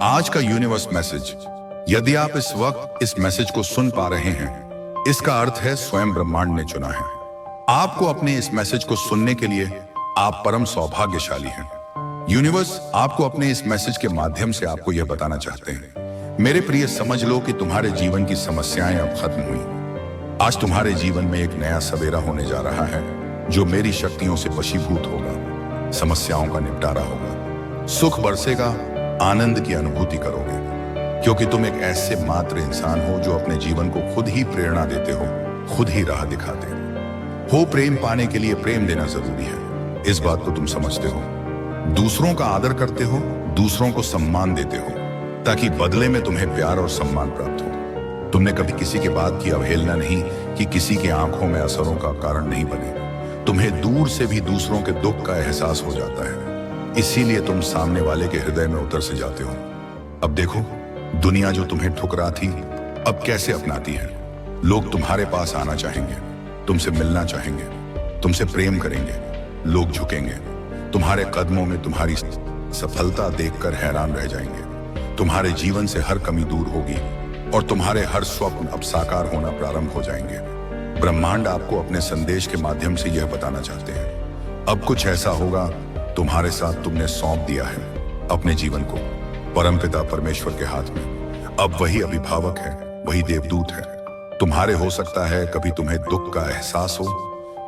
आज का universe message, यदि आप इस वक्त इस मैसेज को सुन पा रहे हैं, इसका अर्थ है स्वयं ब्रह्मांड ने चुना है आपको अपने इस मैसेज को सुनने के लिए। आप परम सौभाग्यशाली हैं। यूनिवर्स आपको अपने इस मैसेज के माध्यम से आपको यह बताना चाहते हैं, मेरे प्रिय, समझ लो कि तुम्हारे जीवन की समस्याएं अब खत्म हुई। आज तुम्हारे जीवन में एक नया सवेरा होने जा रहा है जो मेरी शक्तियों से वशीभूत होगा। समस्याओं का निपटारा होगा, सुख बरसेगा, आनंद की अनुभूति करोगे, क्योंकि तुम एक ऐसे मात्र इंसान हो जो अपने जीवन को खुद ही प्रेरणा देते हो, खुद ही राह दिखाते हो। प्रेम पाने के लिए प्रेम देना जरूरी है, इस बात को तुम समझते हो। दूसरों का आदर करते हो, दूसरों को सम्मान देते हो, ताकि बदले में तुम्हें प्यार और सम्मान प्राप्त हो। तुमने कभी किसी के बात की अवहेलना नहीं कि किसी की आंखों में असरों का कारण नहीं बने। तुम्हें दूर से भी दूसरों के दुख का एहसास हो जाता है, इसीलिए तुम सामने वाले के हृदय में उतर से जाते हो। अब देखो, दुनिया जो तुम्हें ठुकरा थी अब कैसे अपनाती है। लोग तुम्हारे पास आना चाहेंगे, तुमसे मिलना चाहेंगे, तुमसे प्रेम करेंगे। लोग झुकेंगे, तुम्हारे कदमों में तुम्हारी सफलता देखकर हैरान रह जाएंगे। तुम्हारे जीवन से हर कमी दूर होगी और तुम्हारे हर स्वप्न अब साकार होना प्रारंभ हो जाएंगे। ब्रह्मांड आपको अपने संदेश के माध्यम से यह बताना चाहते हैं, अब कुछ ऐसा होगा तुम्हारे साथ। तुमने सौंप दिया है अपने जीवन को परमपिता परमेश्वर के हाथ में। अब वही अभिभावक है, वही देवदूत है। तुम्हारे हो सकता है कभी तुम्हें दुख का एहसास हो,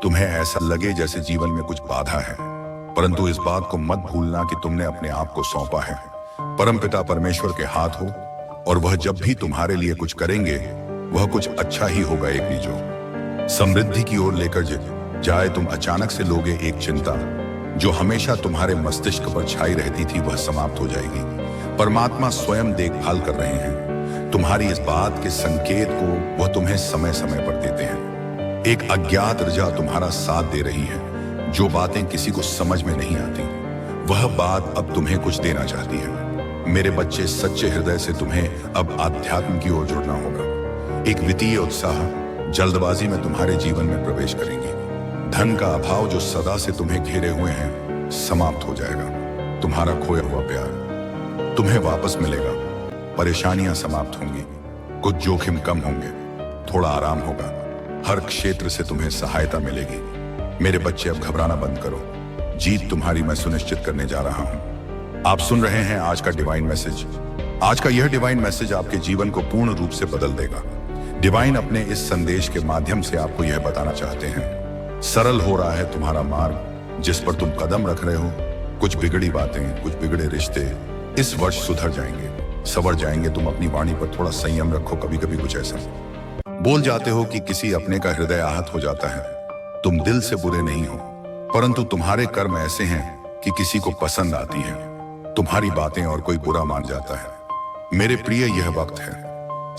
तुम्हें ऐसा लगे जैसे जीवन में कुछ बाधा है, परंतु इस बात को मत भूलना कि तुमने अपने आप को सौंपा है परमपिता परमेश्वर के हाथ हो, और वह जब भी तुम्हारे लिए कुछ करेंगे वह कुछ अच्छा ही होगा। एक निजो समृद्धि की ओर लेकर जाए। तुम अचानक से लोगे एक चिंता जो हमेशा तुम्हारे मस्तिष्क पर छाई रहती थी, वह समाप्त हो जाएगी। परमात्मा स्वयं देखभाल कर रहे हैं तुम्हारी इस बात के संकेत को, वह तुम्हें समय समय पर देते हैं। एक अज्ञात ऋचा तुम्हारा साथ दे रही है। जो बातें किसी को समझ में नहीं आती, वह बात अब तुम्हें कुछ देना चाहती है। मेरे बच्चे, सच्चे हृदय से तुम्हें अब आध्यात्म की ओर जुड़ना होगा। एक वित्तीय उत्साह जल्दबाजी में तुम्हारे जीवन में प्रवेश करेंगे। धन का अभाव जो सदा से तुम्हें घेरे हुए हैं समाप्त हो जाएगा। तुम्हारा खोया हुआ प्यार तुम्हें वापस मिलेगा। परेशानियां समाप्त होंगी, कुछ जोखिम कम होंगे, थोड़ा आराम होगा। हर क्षेत्र से तुम्हें सहायता मिलेगी। मेरे बच्चे, अब घबराना बंद करो। जीत तुम्हारी मैं सुनिश्चित करने जा रहा हूं। आप सुन रहे हैं आज का डिवाइन मैसेज। आज का यह डिवाइन मैसेज आपके जीवन को पूर्ण रूप से बदल देगा। डिवाइन अपने इस संदेश के माध्यम से आपको यह बताना चाहते हैं, सरल हो रहा है तुम्हारा मार्ग जिस पर तुम कदम रख रहे हो। कुछ बिगड़ी बातें, कुछ बिगड़े रिश्ते इस वर्ष सुधर जाएंगे, संवर जाएंगे। तुम अपनी वाणी पर थोड़ा संयम रखो। कभी कभी कुछ ऐसा बोल जाते हो कि किसी अपने का हृदय आहत हो जाता है। तुम दिल से बुरे नहीं हो, परंतु तुम्हारे कर्म ऐसे हैं कि किसी को पसंद आती है तुम्हारी बातें और कोई बुरा मान जाता है। मेरे प्रिय, यह वक्त है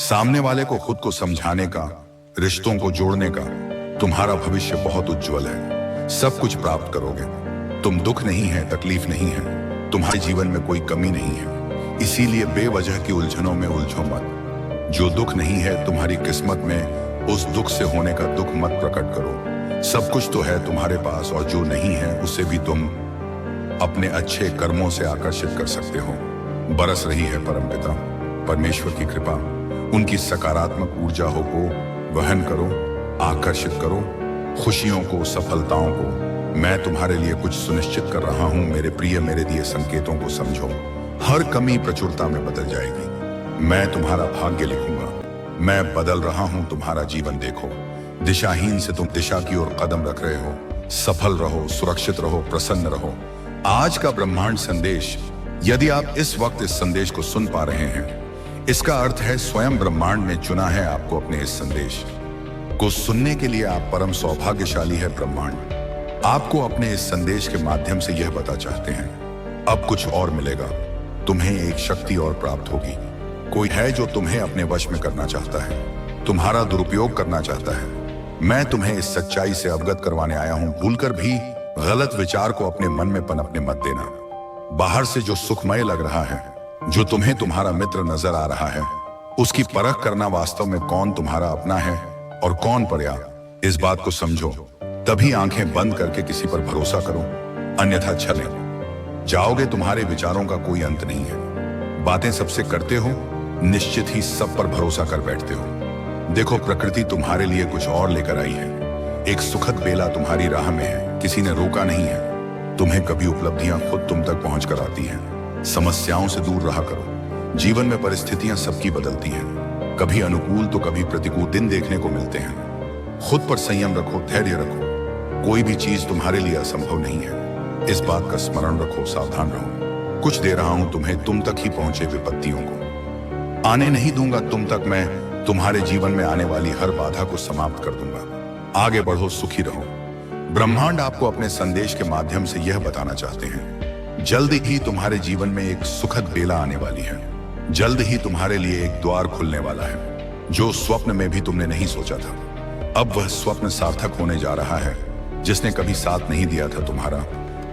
सामने वाले को खुद को समझाने का, रिश्तों को जोड़ने का। तुम्हारा भविष्य बहुत उज्जवल है, सब कुछ प्राप्त करोगे। तुम दुख नहीं है, तकलीफ नहीं है, तुम्हारे जीवन में कोई कमी नहीं है। इसीलिए बेवजह की उलझनों में उलझो मत। जो दुख नहीं है तुम्हारी किस्मत में, उस दुख से होने का दुख मत प्रकट करो। सब कुछ तो है तुम्हारे पास, और जो नहीं है उसे भी तुम अपने अच्छे कर्मों से आकर्षित कर सकते हो। बरस रही है परमपिता परमेश्वर की कृपा। उनकी सकारात्मक ऊर्जा को वहन करो, आकर्षित करो खुशियों को, सफलताओं को। मैं तुम्हारे लिए कुछ सुनिश्चित कर रहा हूं मेरे प्रिय। मेरे दिए संकेतों को समझो। हर कमी प्रचुरता में बदल जाएगी। मैं तुम्हारा भाग्य लिखूंगा। मैं बदल रहा हूं तुम्हारा जीवन। देखो, दिशाहीन से तुम दिशा की ओर कदम रख रहे हो। सफल रहो, सुरक्षित रहो, प्रसन्न रहो। आज का ब्रह्मांड संदेश, यदि आप इस वक्त इस संदेश को सुन पा रहे हैं, इसका अर्थ है स्वयं ब्रह्मांड ने चुना है आपको अपने इस संदेश को सुनने के लिए। आप परम सौभाग्यशाली है। ब्रह्मांड आपको अपने इस संदेश के माध्यम से यह बता चाहते हैं, अब कुछ और मिलेगा। तुम्हें एक शक्ति और प्राप्त होगी। कोई है जो तुम्हें अपने वश में करना चाहता है, तुम्हारा दुरुपयोग करना चाहता है। मैं तुम्हें इस सच्चाई से अवगत करवाने आया हूं। भूलकर भी गलत विचार को अपने मन में पनपने मत देना। बाहर से जो सुखमय लग रहा है, जो तुम्हें तुम्हारा मित्र नजर आ रहा है, उसकी परख करना वास्तव में कौन तुम्हारा अपना है और कौन पराया, इस बात को समझो। तभी आंखें बंद करके किसी पर भरोसा करो, अन्यथा छले जाओगे। तुम्हारे विचारों का कोई अंत नहीं है। बातें सबसे करते हो, निश्चित ही सब पर भरोसा कर बैठते हो। देखो, प्रकृति तुम्हारे लिए कुछ और लेकर आई है। एक सुखद बेला तुम्हारी राह में है, किसी ने रोका नहीं है। तुम्हें कभी उपलब्धियां खुद तुम तक पहुंच कर आती हैं। समस्याओं से दूर रहा करो। जीवन में परिस्थितियां सबकी बदलती हैं, कभी अनुकूल तो कभी प्रतिकूल दिन देखने को मिलते हैं। खुद पर संयम रखो, धैर्य रखो। कोई भी चीज तुम्हारे लिए असंभव नहीं है। इस बात का स्मरण रखो, सावधान रहो। कुछ दे रहा हूं तुम्हें, तुम तक ही पहुंचे विपत्तियों को। आने नहीं दूंगा तुम तक मैं तुम्हारे जीवन में आने वाली हर बाधा को समाप्त कर दूंगा। आगे बढ़ो, सुखी रहो। ब्रह्मांड आपको अपने संदेश के माध्यम से यह बताना चाहते हैं, जल्द ही तुम्हारे जीवन में एक सुखद बेला आने वाली है। जल्द ही तुम्हारे लिए एक द्वार खुलने वाला है, जो स्वप्न में भी तुमने नहीं सोचा था। अब वह स्वप्न सार्थक होने जा रहा है। जिसने कभी साथ नहीं दिया था तुम्हारा,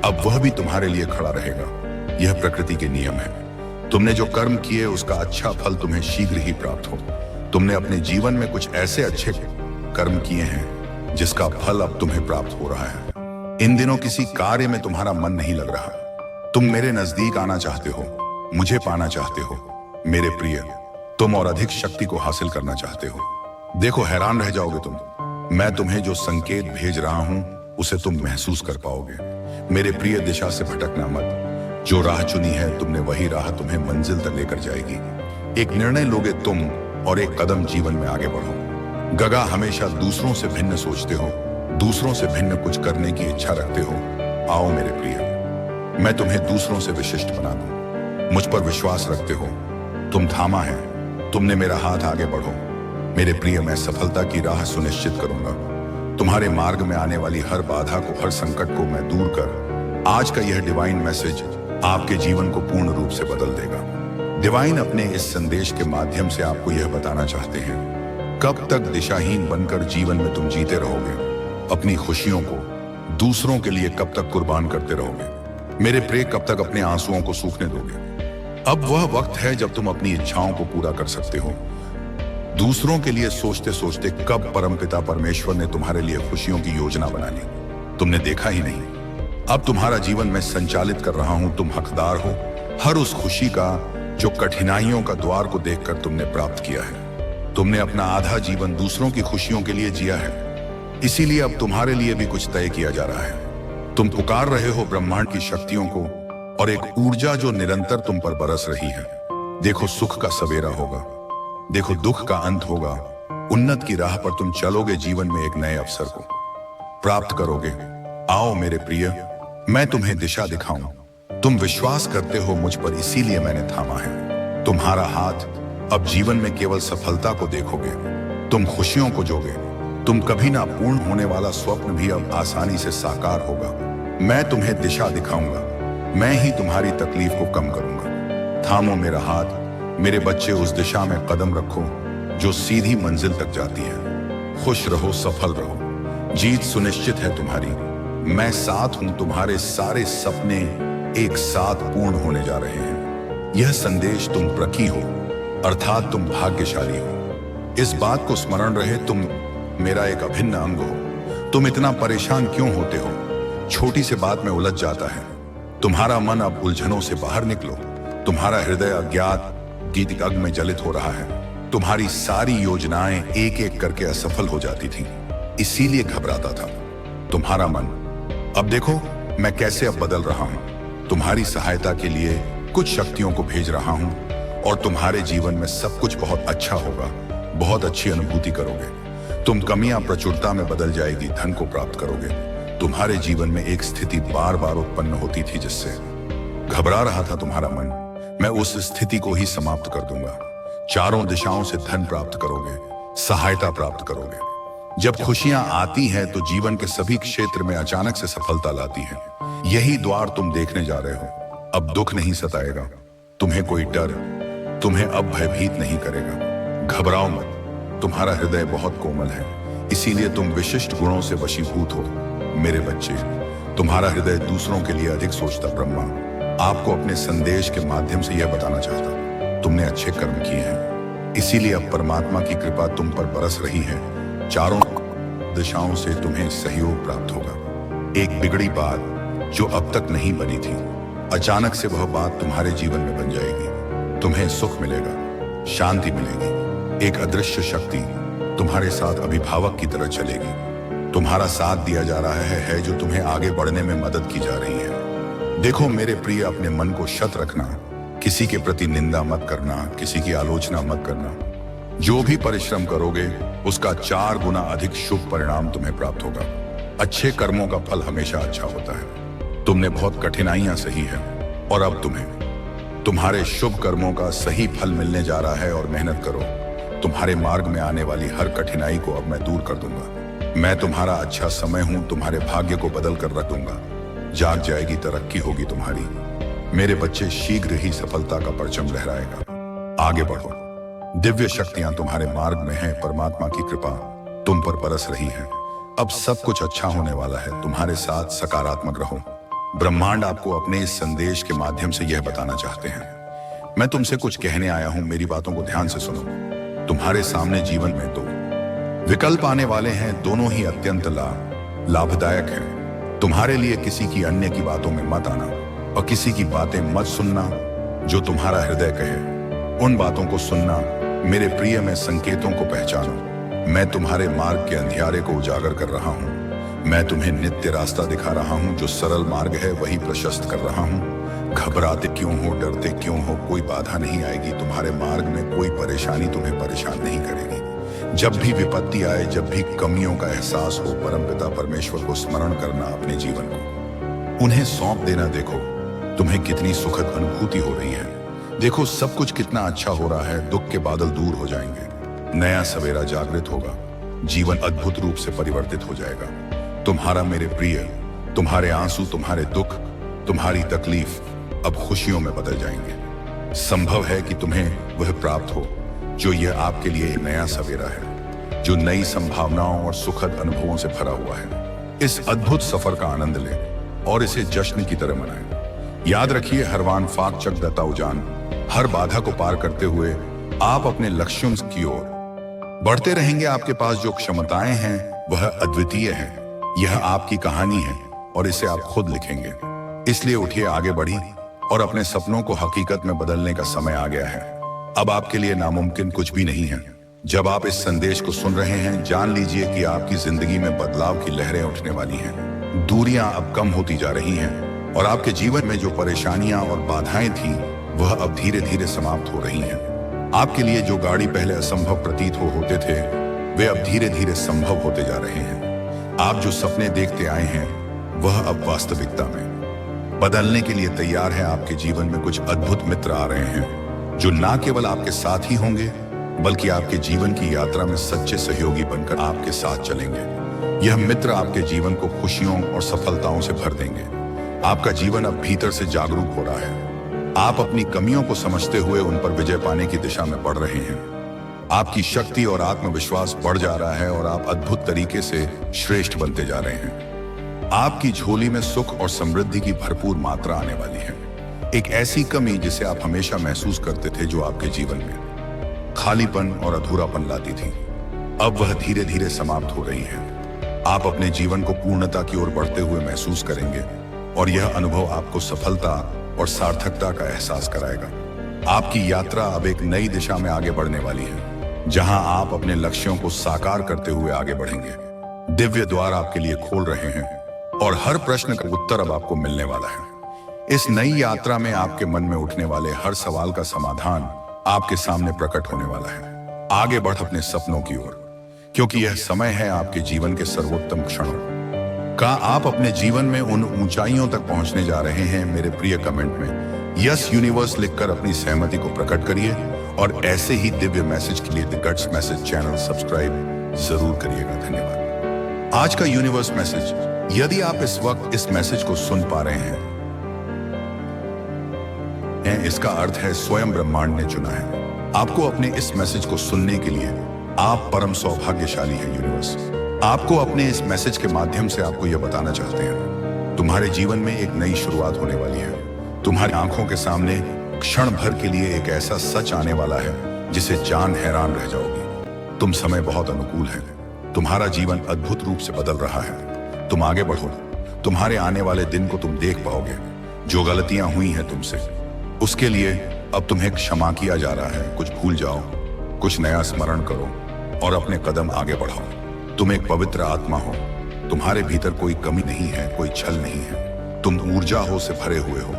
अब वह भी तुम्हारे लिए खड़ा रहेगा। यह प्रकृति के नियम है। तुमने जो कर्म किए उसका अच्छा फल तुम्हें शीघ्र ही प्राप्त हो। तुमने अपने जीवन में कुछ ऐसे अच्छे कर्म किए हैं जिसका फल अब तुम्हें प्राप्त हो रहा है। इन दिनों किसी कार्य में तुम्हारा मन नहीं लग रहा। तुम मेरे नजदीक आना चाहते हो, मुझे पाना चाहते हो। मेरे प्रिय, तुम और अधिक शक्ति को हासिल करना चाहते हो। देखो, हैरान रह जाओगे तुम। मैं तुम्हें जो संकेत भेज रहा हूं उसे तुम महसूस कर पाओगे। मेरे प्रिय, दिशा से भटकना मत। जो राह चुनी है तुमने, वही राह तुम्हें मंजिल तक लेकर जाएगी। एक निर्णय लोगे तुम और एक कदम जीवन में आगे बढ़ो। गगा, हमेशा दूसरों से भिन्न सोचते हो, दूसरों से भिन्न कुछ करने की इच्छा रखते हो। आओ मेरे प्रिय, मैं तुम्हें दूसरों से विशिष्ट बना दूं। मुझ पर विश्वास रखते हो, तुम थामा है, तुमने मेरा हाथ, आगे बढ़ो। मेरे प्रिय, मैं सफलता की राह सुनिश्चित करूंगा। तुम्हारे मार्ग में आने वाली हर बाधा को, हर संकट को मैं दूर कर आज का यह डिवाइन मैसेज आपके जीवन को पूर्ण रूप से बदल देगा। डिवाइन अपने इस संदेश के माध्यम से आपको यह बताना चाहते हैं, कब तक दिशाहीन बनकर जीवन में तुम जीते रहोगे? अपनी खुशियों को दूसरों के लिए कब तक कुर्बान करते रहोगे? मेरे प्रिय, कब तक अपने आंसुओं को सूखने दोगे? अब वह वक्त है जब तुम अपनी इच्छाओं को पूरा कर सकते हो। दूसरों के लिए सोचते सोचते कब परमपिता परमेश्वर ने तुम्हारे लिए खुशियों की योजना बना ली, तुमने देखा ही नहीं। अब तुम्हारा जीवन मैं संचालित कर रहा हूं। तुम हकदार हो हर उस खुशी का जो कठिनाइयों का द्वार को देखकर तुमने प्राप्त किया है। तुमने अपना आधा जीवन दूसरों की खुशियों के लिए जिया है, इसीलिए अब तुम्हारे लिए भी कुछ तय किया जा रहा है। तुम पुकार रहे हो ब्रह्मांड की शक्तियों को और एक ऊर्जा जो निरंतर तुम पर बरस रही है। देखो, सुख का सवेरा होगा, देखो दुख का अंत होगा। उन्नत की राह पर तुम चलोगे, जीवन में एक नए अवसर को प्राप्त करोगे। आओ मेरे प्रिय, मैं तुम्हें दिशा दिखाऊं। तुम विश्वास करते हो मुझ पर, इसीलिए मैंने थामा है तुम्हारा हाथ। अब जीवन में केवल सफलता को देखोगे, तुम खुशियों को जोगे। तुम कभी ना पूर्ण होने वाला स्वप्न भी अब आसानी से साकार होगा। मैं तुम्हें दिशा दिखाऊंगा, मैं ही तुम्हारी तकलीफ को कम करूंगा। थामो मेरा हाथ मेरे बच्चे, उस दिशा में कदम रखो जो सीधी मंजिल तक जाती है। खुश रहो, सफल रहो, जीत सुनिश्चित है तुम्हारी। मैं साथ हूं, तुम्हारे सारे सपने एक साथ पूर्ण होने जा रहे हैं। यह संदेश तुम प्रकी हो, अर्थात तुम भाग्यशाली हो। इस बात को स्मरण रहे, तुम मेरा एक अभिन्न अंग हो। तुम इतना परेशान क्यों होते हो? छोटी सी बात में उलझ जाता है। तुम्हारा मन अब उलझनों से बाहर निकलो। तुम्हारा हृदय अज्ञात गीत अग्नि में जलित हो रहा है। तुम्हारी सारी योजनाएं एक एक करके असफल हो जाती थी, इसीलिए घबराता था तुम्हारा मन। अब देखो मैं कैसे अब बदल रहा हूं। तुम्हारी सहायता के लिए कुछ शक्तियों को भेज रहा हूं और तुम्हारे जीवन में सब कुछ बहुत अच्छा होगा। बहुत अच्छी अनुभूति करोगे। तुम कमियां प्रचुरता में बदल जाएगी, धन को प्राप्त करोगे। तुम्हारे जीवन में एक स्थिति बार बार उत्पन्न होती थी जिससे घबरा रहा था तुम्हारा मन। मैं उस स्थिति को ही समाप्त कर दूंगा। चारों दिशाओं से धन प्राप्त करोगे, सहायता प्राप्त करोगे। जब खुशियां आती हैं तो जीवन के सभी क्षेत्र में अचानक से सफलता लाती है। यही द्वार तुम देखने जा रहे हो। अब दुख नहीं सताएगा, तुम्हें कोई डर तुम्हें अब भयभीत नहीं करेगा। घबराओ मत, तुम्हारा हृदय बहुत कोमल है, इसीलिए तुम विशिष्ट गुणों से वशीभूत हो। मेरे बच्चे, तुम्हारा हृदय दूसरों के लिए अधिक सोचता। ब्रह्मा आपको अपने संदेश के माध्यम से यह बताना चाहता, तुमने अच्छे कर्म किए हैं, इसीलिए अब परमात्मा की कृपा तुम पर बरस रही है। चारों दिशाओं से तुम्हें सहयोग प्राप्त होगा। एक बिगड़ी बात जो अब तक नहीं बनी थी, अचानक से वह बात तुम्हारे जीवन में बन जाएगी। तुम्हें सुख मिलेगा, शांति मिलेगी। एक अदृश्य शक्ति तुम्हारे साथ अभिभावक की तरह चलेगी। तुम्हारा साथ दिया जा रहा है जो तुम्हें आगे बढ़ने में मदद की जा रही है। देखो मेरे प्रिय, अपने मन को शत रखना, किसी के प्रति निंदा मत करना, किसी की आलोचना मत करना। जो भी परिश्रम करोगे उसका 4 गुना अधिक शुभ परिणाम तुम्हें प्राप्त होगा। अच्छे कर्मों का फल हमेशा अच्छा होता है। तुमने बहुत कठिनाइयां सही है और अब तुम्हें तुम्हारे शुभ कर्मों का सही फल मिलने जा रहा है। और मेहनत करो, तुम्हारे मार्ग में आने वाली हर कठिनाई को अब मैं दूर कर दूंगा। मैं तुम्हारा अच्छा समय हूं, तुम्हारे भाग्य को बदल कर रख दूंगा। जाग जाएगी, तरक्की होगी तुम्हारी। मेरे बच्चे, शीघ्र ही सफलता का परचम लहराएगा। आगे बढ़ो, दिव्य शक्तियां तुम्हारे मार्ग में हैं। परमात्मा की कृपा तुम पर बरस रही है। अब सब कुछ अच्छा होने वाला है। तुम्हारे साथ सकारात्मक रहो। ब्रह्मांड आपको अपने इस संदेश के माध्यम से यह बताना चाहते हैं। मैं तुमसे कुछ कहने आया हूं, मेरी बातों को ध्यान से सुनो। तुम्हारे सामने जीवन में 2 विकल्प आने वाले हैं, दोनों ही अत्यंत लाभदायक हैं। तुम्हारे लिए किसी की अन्य की बातों में मत आना और किसी की बातें मत सुनना। जो तुम्हारा हृदय कहे उन बातों को सुनना। मेरे प्रिय, में संकेतों को पहचानो। मैं तुम्हारे मार्ग के अंधियारे को उजागर कर रहा हूँ। मैं तुम्हें नित्य रास्ता दिखा रहा हूँ। जो सरल मार्ग है वही प्रशस्त कर रहा हूँ। घबराते क्यों हो, डरते क्यों हो, कोई बाधा नहीं आएगी। तुम्हारे मार्ग में कोई परेशानी तुम्हें परेशान नहीं करेगी। जब भी विपत्ति आए, जब भी कमियों का एहसास हो, परमपिता परमेश्वर को स्मरण करना, अपने जीवन को उन्हें सौंप देना। देखो तुम्हें कितनी सुखद अनुभूति हो रही है। देखो सब कुछ कितना अच्छा हो रहा है। दुख के बादल दूर हो जाएंगे, नया सवेरा जागृत होगा, जीवन अद्भुत रूप से परिवर्तित हो जाएगा। तुम्हारा मेरे प्रिय, तुम्हारे आंसू, तुम्हारे दुख, तुम्हारी तकलीफ अब खुशियों में बदल जाएंगे। संभव है कि तुम्हें वह प्राप्त हो जो यह आपके लिए एक नया सवेरा है, जो नई संभावनाओं और सुखद अनुभवों से भरा हुआ है। इस अद्भुत सफर का आनंद लें और इसे जश्न की तरह मनाएं। याद रखिए, हरवान फाक चक दता उजान, हर बाधा को पार करते हुए आप अपने लक्ष्यों की ओर बढ़ते रहेंगे। आपके पास जो क्षमताएं हैं वह अद्वितीय है। यह आपकी कहानी है और इसे आप खुद लिखेंगे। इसलिए उठिए, आगे बढ़िए और अपने सपनों को हकीकत में बदलने का समय आ गया है। अब आपके लिए नामुमकिन कुछ भी नहीं है। जब आप इस संदेश को सुन रहे हैं, जान लीजिए कि आपकी जिंदगी में बदलाव की लहरें उठने वाली हैं। दूरियां अब कम होती जा रही हैं और आपके जीवन में जो परेशानियां और बाधाएं थीं वह अब धीरे धीरे समाप्त हो रही हैं। आपके लिए जो गाड़ी पहले असंभव प्रतीत होते थे वे अब धीरे धीरे संभव होते जा रहे हैं। आप जो सपने देखते आए हैं वह अब वास्तविकता में बदलने के लिए तैयार है। आपके जीवन में कुछ अद्भुत मित्र आ रहे हैं जो ना केवल आपके साथ ही होंगे बल्कि आपके जीवन की यात्रा में सच्चे सहयोगी बनकर आपके साथ चलेंगे। यह मित्र आपके जीवन को खुशियों और सफलताओं से भर देंगे। आपका जीवन अब भीतर से जागरूक हो रहा है। आप अपनी कमियों को समझते हुए उन पर विजय पाने की दिशा में बढ़ रहे हैं। आपकी शक्ति और आत्मविश्वास बढ़ जा रहा है और आप अद्भुत तरीके से श्रेष्ठ बनते जा रहे हैं। आपकी झोली में सुख और समृद्धि की भरपूर मात्रा आने वाली है। एक ऐसी कमी जिसे आप हमेशा महसूस करते थे, जो आपके जीवन में खालीपन और अधूरापन लाती थी, अब वह धीरे धीरे समाप्त हो रही है। आप अपने जीवन को पूर्णता की ओर बढ़ते हुए महसूस करेंगे और यह अनुभव आपको सफलता और सार्थकता का एहसास कराएगा। आपकी यात्रा अब एक नई दिशा में आगे बढ़ने वाली है, जहां आप अपने लक्ष्यों को साकार करते हुए आगे बढ़ेंगे। दिव्य द्वार आपके लिए खोल रहे हैं और हर प्रश्न का उत्तर अब आपको मिलने वाला है। इस नई यात्रा में आपके मन में उठने वाले हर सवाल का समाधान आपके सामने प्रकट होने वाला है। आगे बढ़ अपने सपनों की ओर, क्योंकि यह समय है आपके जीवन के सर्वोत्तम क्षणों का। आप अपने जीवन में उन ऊंचाइयों तक पहुंचने जा रहे हैं। मेरे प्रिय, कमेंट में यस यूनिवर्स लिखकर अपनी सहमति को प्रकट करिए और ऐसे ही दिव्य मैसेज के लिए the guts message channel subscribe जरूर करिएगा। धन्यवाद। आज का यूनिवर्स मैसेज, यदि आप इस वक्त इस मैसेज को सुन पा रहे हैं, इसका अर्थ है स्वयं ब्रह्मांड ने चुना है आपको अपने इस मैसेज को सुनने के लिए। आप परम सौभाग्यशाली हैं। यूनिवर्स आपको अपने इस मैसेज के माध्यम से आपको यह बताना चाहते हैं, तुम्हारे जीवन में एक नई शुरुआत होने वाली है। तुम्हारी आंखों के सामने क्षण भर के लिए एक ऐसा सच आने वाला है जिसे जान हैरान रह जाओगी। तुम समय बहुत अनुकूल है। तुम्हारा जीवन अद्भुत रूप से बदल रहा है। तुम आगे बढ़ो। तुम्हारे आने वाले दिन को तुम देख पाओगे। जो गलतियां हुई हैं तुमसे, उसके लिए अब तुम्हें क्षमा किया जा रहा है। कुछ भूल जाओ, कुछ नया स्मरण करो और अपने कदम आगे बढ़ाओ। तुम एक पवित्र आत्मा हो, तुम्हारे भीतर कोई कमी नहीं है, कोई छल नहीं है। तुम ऊर्जा हो से भरे हुए हो।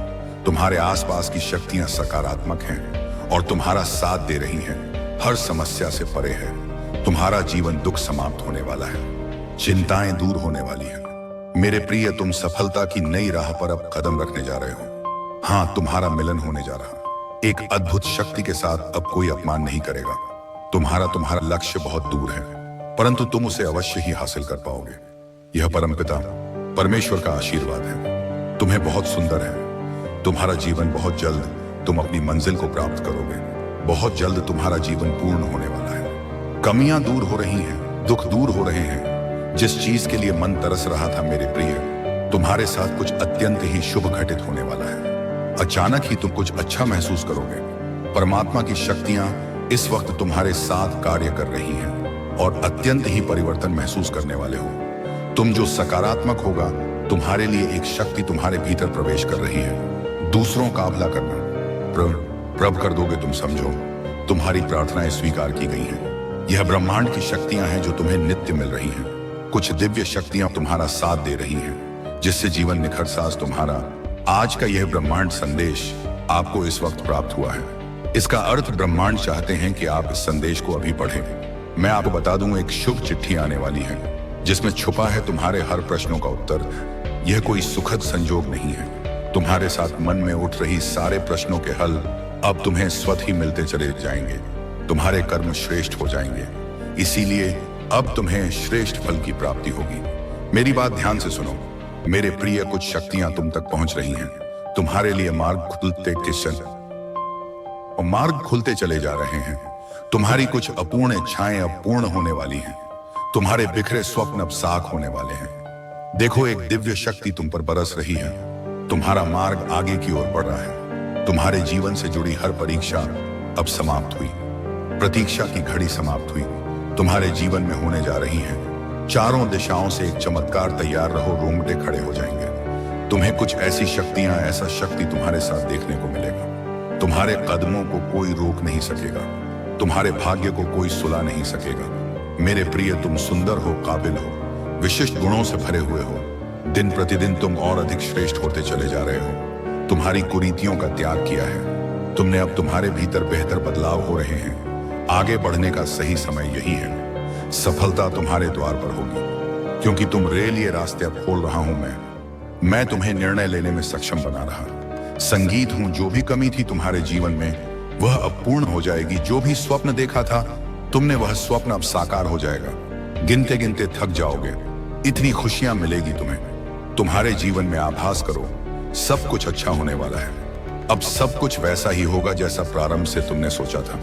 तुम्हारे आसपास की शक्तियां सकारात्मक हैं और तुम्हारा साथ दे रही हैं, हर समस्या से परे है। तुम्हारा जीवन दुख समाप्त होने वाला है, चिंताएं दूर होने वाली हैं। मेरे प्रिय, तुम सफलता की नई राह पर अब कदम रखने जा रहे हो। हाँ, तुम्हारा मिलन होने जा रहा है। एक अद्भुत शक्ति के साथ अब कोई अपमान नहीं करेगा। तुम्हारा लक्ष्य बहुत दूर है, परंतु तुम उसे अवश्य ही हासिल कर पाओगे। यह परमपिता परमेश्वर का आशीर्वाद है। तुम्हें बहुत सुंदर है। तुम्हारा जीवन बहुत जल्द तुम अपनी मंजिल को प्राप्त करोगे। बहुत जल्द तुम्हारा जीवन पूर्ण होने वाला है। कमियां दूर हो रही हैं, दुख दूर हो रहे हैं। जिस चीज के लिए मन तरस रहा था मेरे प्रिय, तुम्हारे साथ कुछ अत्यंत ही शुभ घटित होने वाला है। अचानक ही तुम कुछ अच्छा महसूस करोगे। परमात्मा की शक्तियां इस वक्त तुम्हारे साथ कार्य कर रही हैं और अत्यंत ही परिवर्तन महसूस करने वाले हो। तुम जो सकारात्मक होगा, तुम्हारे लिए एक शक्ति तुम्हारे भीतर प्रवेश कर रही है। दूसरों का अभला करना प्रभ कर दोगे। तुम समझो, तुम्हारी प्रार्थनाएं स्वीकार की गई हैं। यह ब्रह्मांड की शक्तियां हैं जो तुम्हें नित्य मिल रही हैं। कुछ दिव्य शक्तियां तुम्हारा साथ दे रही हैं, जिससे जीवन निखर साज तुम्हारा। आज का यह ब्रह्मांड संदेश आपको इस वक्त प्राप्त हुआ है। इसका अर्थ ब्रह्मांड चाहते हैं कि आप इस संदेश को अभी पढ़ें। मैं आपको बता दूं, एक शुभ चिट्ठी आने वाली है जिसमें छुपा है तुम्हारे हर प्रश्नों का उत्तर। यह कोई सुखद संजोग नहीं है। तुम्हारे साथ मन में उठ रही सारे प्रश्नों के हल अब तुम्हें स्वतः ही मिलते चले जाएंगे। तुम्हारे कर्म श्रेष्ठ हो जाएंगे, इसीलिए अब तुम्हें श्रेष्ठ फल की प्राप्ति होगी। मेरी बात ध्यान से सुनो मेरे प्रिय, कुछ शक्तियां तुम तक पहुंच रही हैं। तुम्हारे लिए मार्ग खुलते चले जा रहे हैं। तुम्हारी कुछ अपूर्ण इच्छाएं अब पूर्ण होने वाली हैं। तुम्हारे बिखरे स्वप्न अब साख होने वाले हैं। देखो, एक दिव्य शक्ति तुम पर बरस रही है। तुम्हारा मार्ग आगे की ओर बढ़ रहा है। तुम्हारे जीवन से जुड़ी हर परीक्षा अब समाप्त हुई। प्रतीक्षा की घड़ी समाप्त हुई। तुम्हारे जीवन में होने जा रही है। चारों दिशाओं से एक चमत्कार। तैयार रहो, रोंगटे खड़े हो जाएंगे। तुम्हें कुछ ऐसी शक्तियां, ऐसा शक्ति तुम्हारे साथ देखने को मिलेगा। तुम्हारे कदमों को कोई रोक नहीं सकेगा। तुम्हारे भाग्य को कोई सुला नहीं सकेगा। मेरे प्रिय, तुम सुंदर हो, काबिल हो, विशिष्ट गुणों से भरे हुए हो। दिन प्रतिदिन तुम और अधिक श्रेष्ठ होते चले जा रहे हो। तुम्हारी कुरीतियों का त्याग किया है तुमने। अब तुम्हारे भीतर बेहतर बदलाव हो रहे हैं। आगे बढ़ने का सही समय यही है। सफलता तुम्हारे द्वार पर होगी, क्योंकि तुम रे लिए रास्ते अब खोल रहा हूं मैं तुम्हें निर्णय लेने में सक्षम बना रहा संगीत हूं। जो भी कमी थी तुम्हारे जीवन में, वह अब पूर्ण हो जाएगी। जो भी स्वप्न देखा था तुमने, वह स्वप्न अब साकार हो जाएगा। गिनते गिनते थक जाओगे, इतनी खुशियां मिलेगी तुम्हें। तुम्हारे जीवन में आभास करो, सब कुछ अच्छा होने वाला है। अब सब कुछ वैसा ही होगा जैसा प्रारंभ से तुमने सोचा था।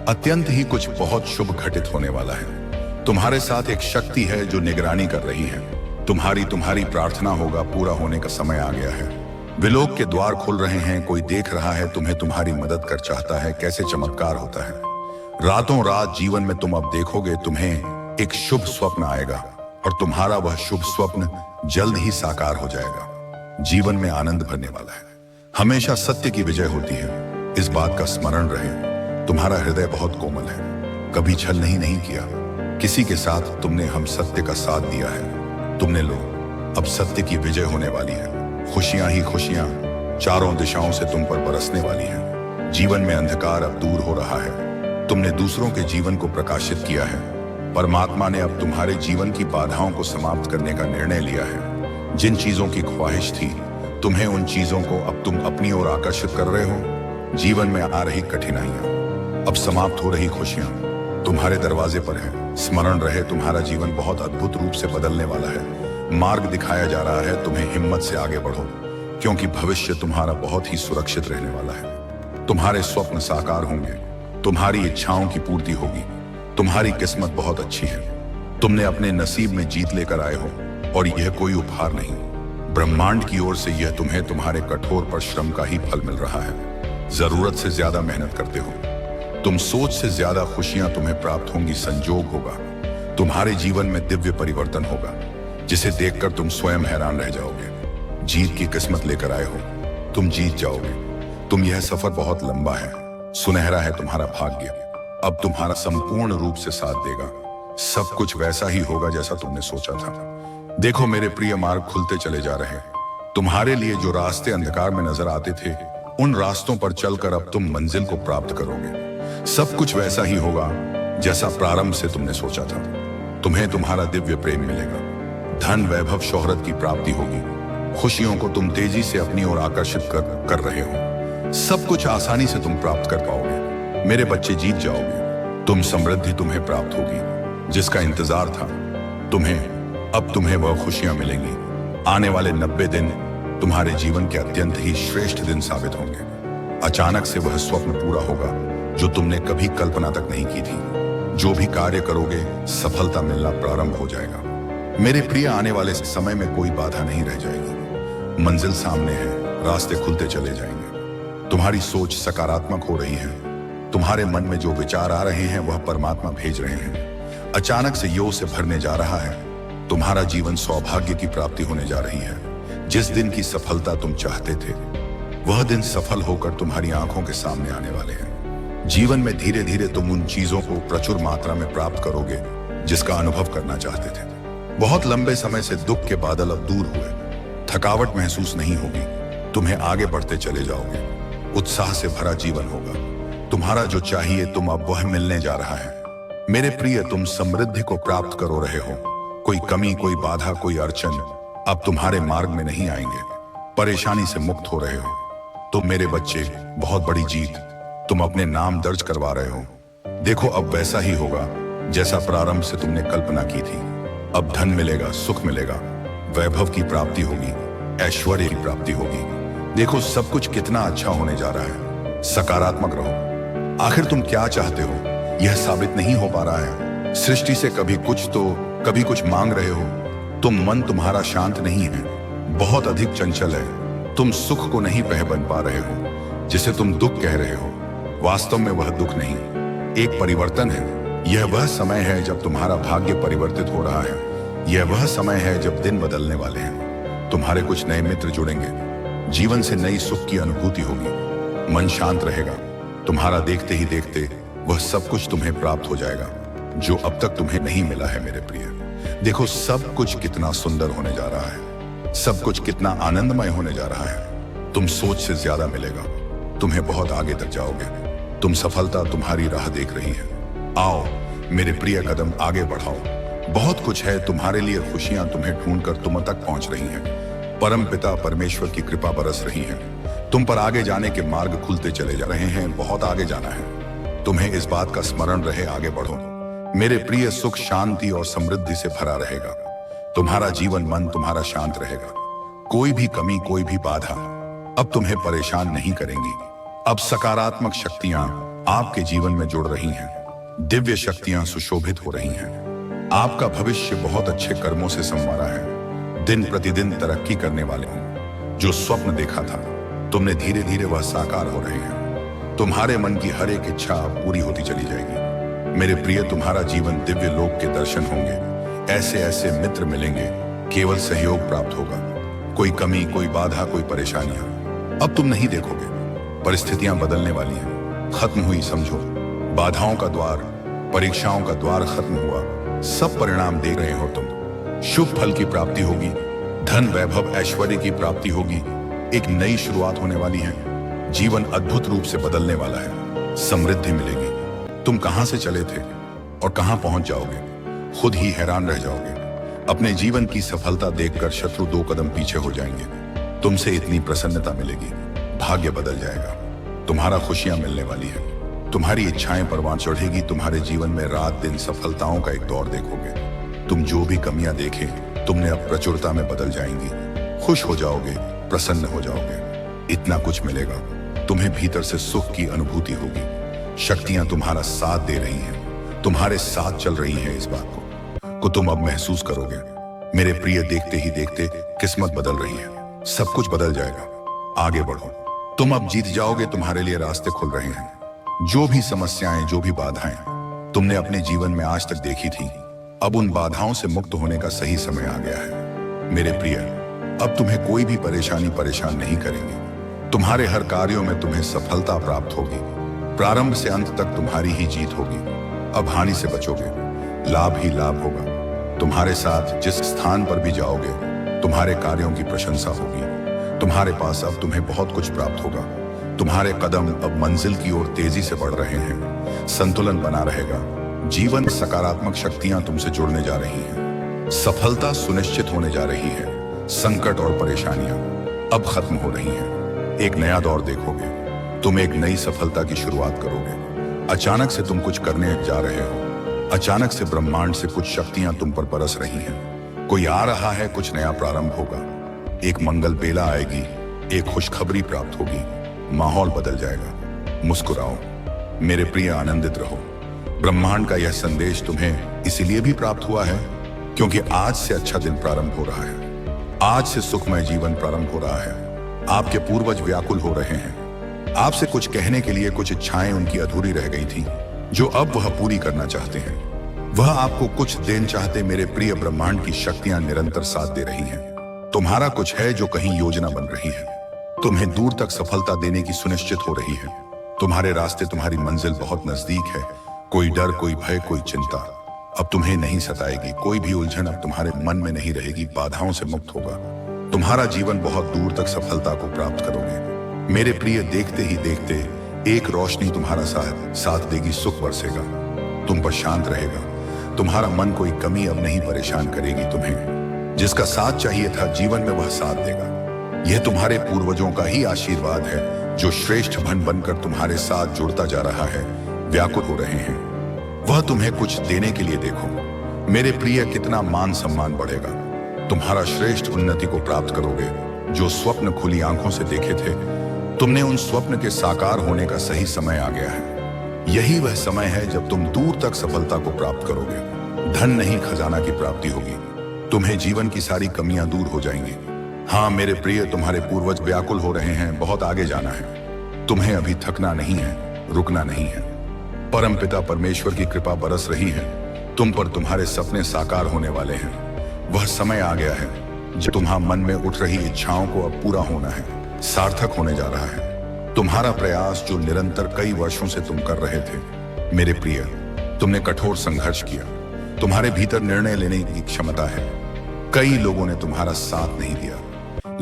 अत्यंत ही कुछ बहुत शुभ घटित होने वाला है। तुम्हारे साथ एक शक्ति है जो निगरानी कर रही है। तुम्हारी प्रार्थना होगा, पूरा होने का समय आ गया है। विलोक के द्वार खुल रहे हैं। कोई देख रहा है तुम्हें, तुम्हारी मदद कर चाहता है। कैसे चमत्कार होता है। रातों रात जीवन में तुम अब देखोगे, तुम्हें एक शुभ स्वप्न आएगा और तुम्हारा वह शुभ स्वप्न जल्द ही साकार हो जाएगा। जीवन में आनंद भरने वाला है। हमेशा सत्य की विजय होती है, इस बात का स्मरण रहे। तुम्हारा हृदय बहुत कोमल है, कभी छल नहीं किया। किसी के साथ तुमने हम सत्य का साथ दिया है। तुमने लो, अब सत्य की विजय होने वाली है। खुशियां ही खुशियां चारों दिशाओं से तुम पर बरसने वाली हैं। जीवन में अंधकार अब दूर हो रहा है। तुमने दूसरों के जीवन को प्रकाशित किया है। परमात्मा ने अब तुम्हारे जीवन की बाधाओं को समाप्त करने का निर्णय लिया है। जिन चीजों की ख्वाहिश थी, तुम्हें उन चीजों को अब तुम अपनी ओर आकर्षित कर रहे हो। जीवन में आ रही कठिनाइयां, अब समाप्त हो रही खुशियां तुम्हारे दरवाजे पर है। स्मरण रहे, तुम्हारा जीवन बहुत अद्भुत रूप से बदलने वाला है। मार्ग दिखाया जा रहा है। तुम्हें हिम्मत से आगे बढ़ो, क्योंकि भविष्य तुम्हारा बहुत ही सुरक्षित रहने वाला है। तुम्हारे स्वप्न साकार होंगे। तुम्हारी इच्छाओं की पूर्ति होगी। तुम्हारी किस्मत बहुत अच्छी है। तुमने अपने नसीब में जीत लेकर आए हो, और यह कोई उपहार नहीं, ब्रह्मांड की ओर से यह तुम्हें तुम्हारे कठोर परिश्रम का ही फल मिल रहा है। जरूरत से ज्यादा मेहनत करते हो, तुम सोच से ज्यादा खुशियां तुम्हें प्राप्त होंगी। संजोग होगा, तुम्हारे जीवन में दिव्य परिवर्तन होगा, जिसे देखकर तुम स्वयं हैरान रह जाओगे। जीत की किस्मत लेकर आए हो, तुम जीत जाओगे। यह सफर बहुत लंबा है, सुनहरा है तुम्हारा भाग्य, अब तुम्हारा संपूर्ण रूप से साथ देगा। सब कुछ वैसा ही होगा जैसा तुमने सोचा था। देखो मेरे प्रिय, मार्ग खुलते चले जा रहे हैं। तुम्हारे लिए जो रास्ते अंधकार में नजर आते थे, उन रास्तों पर चलकर अब तुम मंजिल को प्राप्त करोगे। सब कुछ वैसा ही होगा जैसा प्रारंभ से तुमने सोचा था। तुम्हें तुम्हारा दिव्य प्रेम मिलेगा, धन वैभव शोहरत की प्राप्ति होगी। खुशियों को तुम तेजी से अपनी ओर आकर्षित कर रहे हो। सब कुछ आसानी से तुम प्राप्त कर पाओगे। मेरे बच्चे, जीत जाओगे। समृद्धि तुम्हें प्राप्त होगी जिसका इंतजार था। तुम्हें वह खुशियां मिलेंगी। आने वाले 90 दिन तुम्हारे जीवन के अत्यंत ही श्रेष्ठ दिन साबित होंगे। अचानक से वह स्वप्न पूरा होगा जो तुमने कभी कल्पना तक नहीं की थी। जो भी कार्य करोगे, सफलता मिलना प्रारंभ हो जाएगा। मेरे प्रिय, आने वाले समय में कोई बाधा नहीं रह जाएगी। मंजिल सामने है, रास्ते खुलते चले जाएंगे। तुम्हारी सोच सकारात्मक हो रही है। तुम्हारे मन में जो विचार आ रहे हैं वह परमात्मा भेज रहे हैं। अचानक से योग से भरने जा रहा है। तुम्हारा जीवन सौभाग्य की प्राप्ति होने जा रही है। जिस दिन की सफलता तुम चाहते थे, वह दिन सफल होकर तुम्हारी आंखों के सामने आने वाले हैं। जीवन में धीरे धीरे तुम उन चीजों को प्रचुर मात्रा में प्राप्त करोगे जिसका अनुभव करना चाहते थे। बहुत लंबे समय से दुख के बादल अब दूर हुए। थकावट महसूस नहीं होगी। तुम्हें आगे बढ़ते चले जाओगे। उत्साह से भरा जीवन होगा। तुम्हारा जो चाहिए तुम अब वह मिलने जा रहा है। मेरे प्रिय, तुम समृद्धि को प्राप्त करो रहे हो। कोई कमी, कोई बाधा, कोई अड़चन अब तुम्हारे मार्ग में नहीं आएंगे। परेशानी से मुक्त हो रहे हो। तुम मेरे बच्चे, बहुत बड़ी जीत तुम अपने नाम दर्ज करवा रहे हो। देखो अब वैसा ही होगा जैसा प्रारंभ से तुमने कल्पना की थी। अब धन मिलेगा, सुख मिलेगा, वैभव की प्राप्ति होगी, ऐश्वर्य की प्राप्ति होगी। देखो सब कुछ कितना अच्छा होने जा रहा है। सकारात्मक रहो। आखिर तुम क्या चाहते हो, यह साबित नहीं हो पा रहा है। सृष्टि से कभी कुछ तो कभी कुछ मांग रहे हो। मन तुम्हारा शांत नहीं है, बहुत अधिक चंचल है। तुम सुख को नहीं बन पा रहे हो जिसे तुम दुख कह रहे हो। वास्तव में वह दुख नहीं, एक परिवर्तन है। यह वह समय है जब तुम्हारा भाग्य परिवर्तित हो रहा है। यह वह समय है जब दिन बदलने वाले हैं। तुम्हारे कुछ नए मित्र जुड़ेंगे। जीवन से नई सुख की अनुभूति होगी। मन शांत रहेगा। तुम्हारा देखते ही देखते वह सब कुछ तुम्हें प्राप्त हो जाएगा जो अब तक तुम्हें नहीं मिला है। मेरे प्रिय, देखो सब कुछ कितना सुंदर होने जा रहा है। सब कुछ कितना आनंदमय होने जा रहा है। तुम सोच से ज्यादा मिलेगा। तुम्हें बहुत आगे तक जाओगे। सफलता तुम्हारी राह देख रही है। आओ मेरे प्रिय, कदम आगे बढ़ाओ। बहुत कुछ है तुम्हारे लिए। खुशियां तुम्हें ढूंढकर तुम तक पहुंच रही हैं। परम पिता परमेश्वर की कृपा बरस रही है। तुम पर आगे जाने के मार्ग खुलते चले जा रहे हैं। बहुत आगे जाना है। तुम्हें इस बात का स्मरण रहे, आगे बढ़ो। मेरे प्रिय, सुख, शांति और समृद्धि से भरा रहेगा। तुम्हारा जीवन, मन तुम्हारा शांत रहेगा। कोई भी कमी, कोई भी बाधा अब तुम्हें परेशान नहीं करेंगी। अब सकारात्मक शक्तियां आपके जीवन में जुड़ रही हैं। दिव्य शक्तियां सुशोभित हो रही हैं। आपका भविष्य बहुत अच्छे कर्मों से संवारा है। दिन प्रतिदिन तरक्की करने वाले हैं। जो स्वप्न देखा था तुमने, धीरे धीरे वह साकार हो रहे हैं। तुम्हारे मन की हर एक इच्छा पूरी होती चली जाएगी। मेरे प्रिय, तुम्हारा जीवन दिव्य लोक के दर्शन होंगे। ऐसे ऐसे मित्र मिलेंगे, केवल सहयोग प्राप्त होगा। कोई कमी, कोई बाधा, कोई परेशानियां अब तुम नहीं देखोगे। परिस्थितियां बदलने वाली हैं। खत्म हुई समझो। बाधाओं का द्वार, परीक्षाओं का द्वार खत्म हुआ। सब परिणाम देख रहे हो तुम। शुभ फल की प्राप्ति होगी। धन, वैभव, ऐश्वर्य की प्राप्ति होगी। एक नई शुरुआत होने वाली है। जीवन अद्भुत रूप से बदलने वाला है। समृद्धि मिलेगी। तुम कहां से चले थे और कहां पहुंच जाओगे, खुद ही हैरान रह जाओगे। अपने जीवन की सफलता देखकर शत्रु 2 कदम पीछे हो जाएंगे। तुमसे इतनी प्रसन्नता मिलेगी, भाग्य बदल जाएगा। तुम्हारा खुशियां मिलने वाली है। तुम्हारी इच्छाएं परवान चढ़ेगी। तुम्हारे जीवन में रात दिन सफलताओं का एक दौर देखोगे। तुम जो भी कमियां देखे तुमने अब प्रचुरता में बदल जाएंगी। खुश हो जाओगे, प्रसन्न हो जाओगे। इतना कुछ मिलेगा। तुम्हें भीतर से सुख की अनुभूति होगी। शक्तियां तुम्हारा साथ दे रही हैं, तुम्हारे साथ चल रही हैं। इस बात को तुम अब महसूस करोगे। मेरे प्रिय, देखते ही देखते किस्मत बदल रही है। सब कुछ बदल जाएगा। आगे बढ़ो। तुम अब जीत जाओगे। तुम्हारे लिए रास्ते खुल रहे हैं। जो भी समस्याएं, जो भी बाधाएं तुमने अपने जीवन में आज तक देखी थी, अब उन बाधाओं से मुक्त होने का सही समय आ गया है। मेरे प्रिय, अब तुम्हें कोई भी परेशानी परेशान नहीं करेंगे। तुम्हारे हर कार्यों में तुम्हें सफलता प्राप्त होगी। प्रारंभ से अंत तक तुम्हारी ही जीत होगी। अब हानि से बचोगे, लाभ ही लाभ होगा। तुम्हारे साथ जिस स्थान पर भी जाओगे तुम्हारे कार्यों की प्रशंसा होगी। तुम्हारे पास अब तुम्हें बहुत कुछ प्राप्त होगा। तुम्हारे कदम अब मंजिल की ओर तेजी से बढ़ रहे हैं। संतुलन बना रहेगा। जीवन में सकारात्मक शक्तियां तुमसे जुड़ने जा रही हैं। सफलता सुनिश्चित होने जा रही है। संकट और परेशानियां अब खत्म हो रही हैं। एक नया दौर देखोगे। तुम एक नई सफलता की शुरुआत करोगे। अचानक से तुम कुछ करने जा रहे हो। अचानक से ब्रह्मांड से कुछ शक्तियां तुम पर बरस रही हैं। कोई आ रहा है, कुछ नया प्रारंभ होगा। एक मंगल बेला आएगी, एक खुशखबरी प्राप्त होगी। माहौल बदल जाएगा। मुस्कुराओ मेरे प्रिय, आनंदित रहो। ब्रह्मांड का यह संदेश तुम्हें इसलिए भी प्राप्त हुआ है क्योंकि आज से अच्छा दिन प्रारंभ हो रहा है। आज से सुखमय जीवन प्रारंभ हो रहा है। आपके पूर्वज व्याकुल हो रहे हैं। आपसे कुछ कहने के लिए कुछ इच्छाएं उनकी अधूरी रह गई थी जो अब वह पूरी करना चाहते हैं। वह आपको कुछ देना चाहते। मेरे प्रिय, ब्रह्मांड की शक्तियां निरंतर साथ दे रही हैं। तुम्हारा कुछ है जो कहीं योजना बन रही है। तुम्हें दूर तक सफलता देने की सुनिश्चित हो रही है। तुम्हारे रास्ते, तुम्हारी मंजिल बहुत नजदीक है। कोई डर, कोई भय, कोई चिंता अब तुम्हें नहीं सताएगी। कोई भी उलझन अब तुम्हारे मन में नहीं रहेगी। बाधाओं से मुक्त होगा। तुम्हारा जीवन बहुत दूर तक सफलता को प्राप्त करोगे। मेरे प्रिय, देखते ही देखते एक रोशनी तुम्हारा साथ देगी। सुख बरसेगा, तुम पर शांत रहेगा। तुम्हारा मन कोई कमी अब नहीं परेशान करेगी। तुम्हें जिसका साथ चाहिए था जीवन में वह साथ देगा। यह तुम्हारे पूर्वजों का ही आशीर्वाद है जो श्रेष्ठ बन बनकर तुम्हारे साथ जुड़ता जा रहा है। व्याकुल हो रहे हैं। वह तुम्हें कुछ देने के लिए देखो। मेरे प्रिय, कितना मान सम्मान बढ़ेगा। तुम्हारा श्रेष्ठ उन्नति को प्राप्त करोगे। जो स्वप्न खुली आंखों से देखे थे, तुमने उन स्वप्न के साकार होने का सही समय आ गया है। यही वह समय है जब तुम दूर तक सफलता को प्राप्त करोगे। धन नहीं, खजाना की प्राप्ति होगी। तुम्हें जीवन की सारी कमियां दूर हो जाएंगी। हाँ मेरे प्रिय, तुम्हारे पूर्वज व्याकुल हो रहे हैं। बहुत आगे जाना है। तुम्हें अभी थकना नहीं है, रुकना नहीं है। परमपिता परमेश्वर की कृपा बरस रही है तुम पर। तुम्हारे सपने साकार होने वाले हैं। वह समय आ गया है जब तुम्हारे मन में उठ रही इच्छाओं को अब पूरा होना है, सार्थक होने जा रहा है। तुम्हारा प्रयास जो निरंतर कई वर्षों से तुम कर रहे थे, मेरे प्रिय, तुमने कठोर संघर्ष किया। तुम्हारे भीतर निर्णय लेने की क्षमता है। कई लोगों ने तुम्हारा साथ नहीं दिया,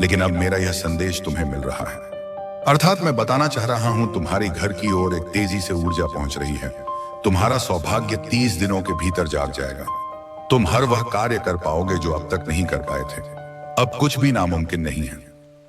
लेकिन अब मेरा यह संदेश तुम्हें मिल रहा है। अर्थात मैं बताना चाह रहा हूं, तुम्हारी घर की ओर एक तेजी से ऊर्जा पहुंच रही है। तुम्हारा सौभाग्य 30 दिनों के भीतर जाग जाएगा। तुम हर वह कार्य कर पाओगे जो अब तक नहीं कर पाए थे। अब कुछ भी नामुमकिन नहीं है।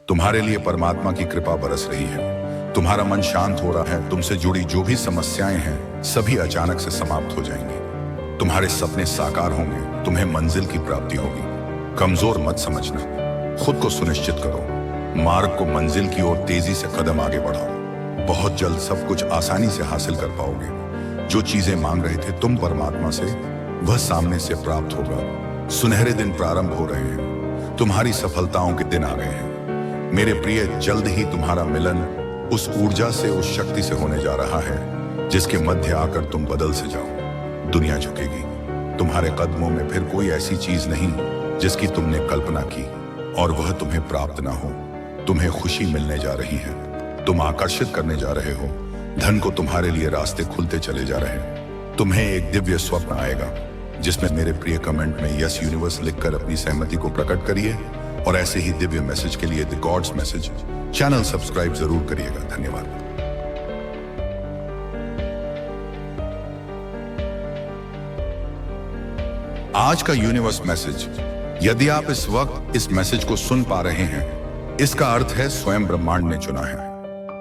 तुम्हारे लिए परमात्मा की कृपा बरस रही है। तुम्हारा मन शांत हो रहा है। तुमसे जुड़ी जो भी समस्याएं हैं सभी अचानक से समाप्त हो जाएंगी। तुम्हारे सपने साकार होंगे। तुम्हें मंजिल की प्राप्ति होगी। कमजोर मत समझना। खुद को सुनिश्चित करो। मार्ग को मंजिल की ओर तेजी से कदम आगे बढ़ाओ। बहुत जल्द सब कुछ आसानी से हासिल कर पाओगे। जो चीजें मांग रहे थे तुम परमात्मा से, वह सामने से प्राप्त होगा। सुनहरे दिन प्रारंभ हो रहे हैं। तुम्हारी सफलताओं के दिन आ गए हैं। मेरे प्रिय, जल्द ही तुम्हारा मिलन उस ऊर्जा से, उस शक्ति से होने जा रहा है जिसके मध्य आकर तुम बदल से जाओ। दुनिया झुकेगी। तुम्हारे कदमों में फिर कोई ऐसी चीज नहीं जिसकी तुमने कल्पना की और वह तुम्हें प्राप्त ना हो। तुम्हें खुशी मिलने जा रही है। तुम आकर्षित करने जा रहे हो। धन को तुम्हारे लिए रास्ते खुलते चले जा रहे हैं। तुम्हें एक दिव्य स्वप्न आएगा जिसमें मेरे प्रिय कमेंट में यस यूनिवर्स लिखकर अपनी सहमति को प्रकट करिए। और ऐसे ही दिव्य मैसेज के लिए the gods message channel subscribe जरूर करिएगा। धन्यवाद। आज का यूनिवर्स मैसेज, यदि आप इस वक्त इस मैसेज को सुन पा रहे हैं, इसका अर्थ है स्वयं ब्रह्मांड ने चुना है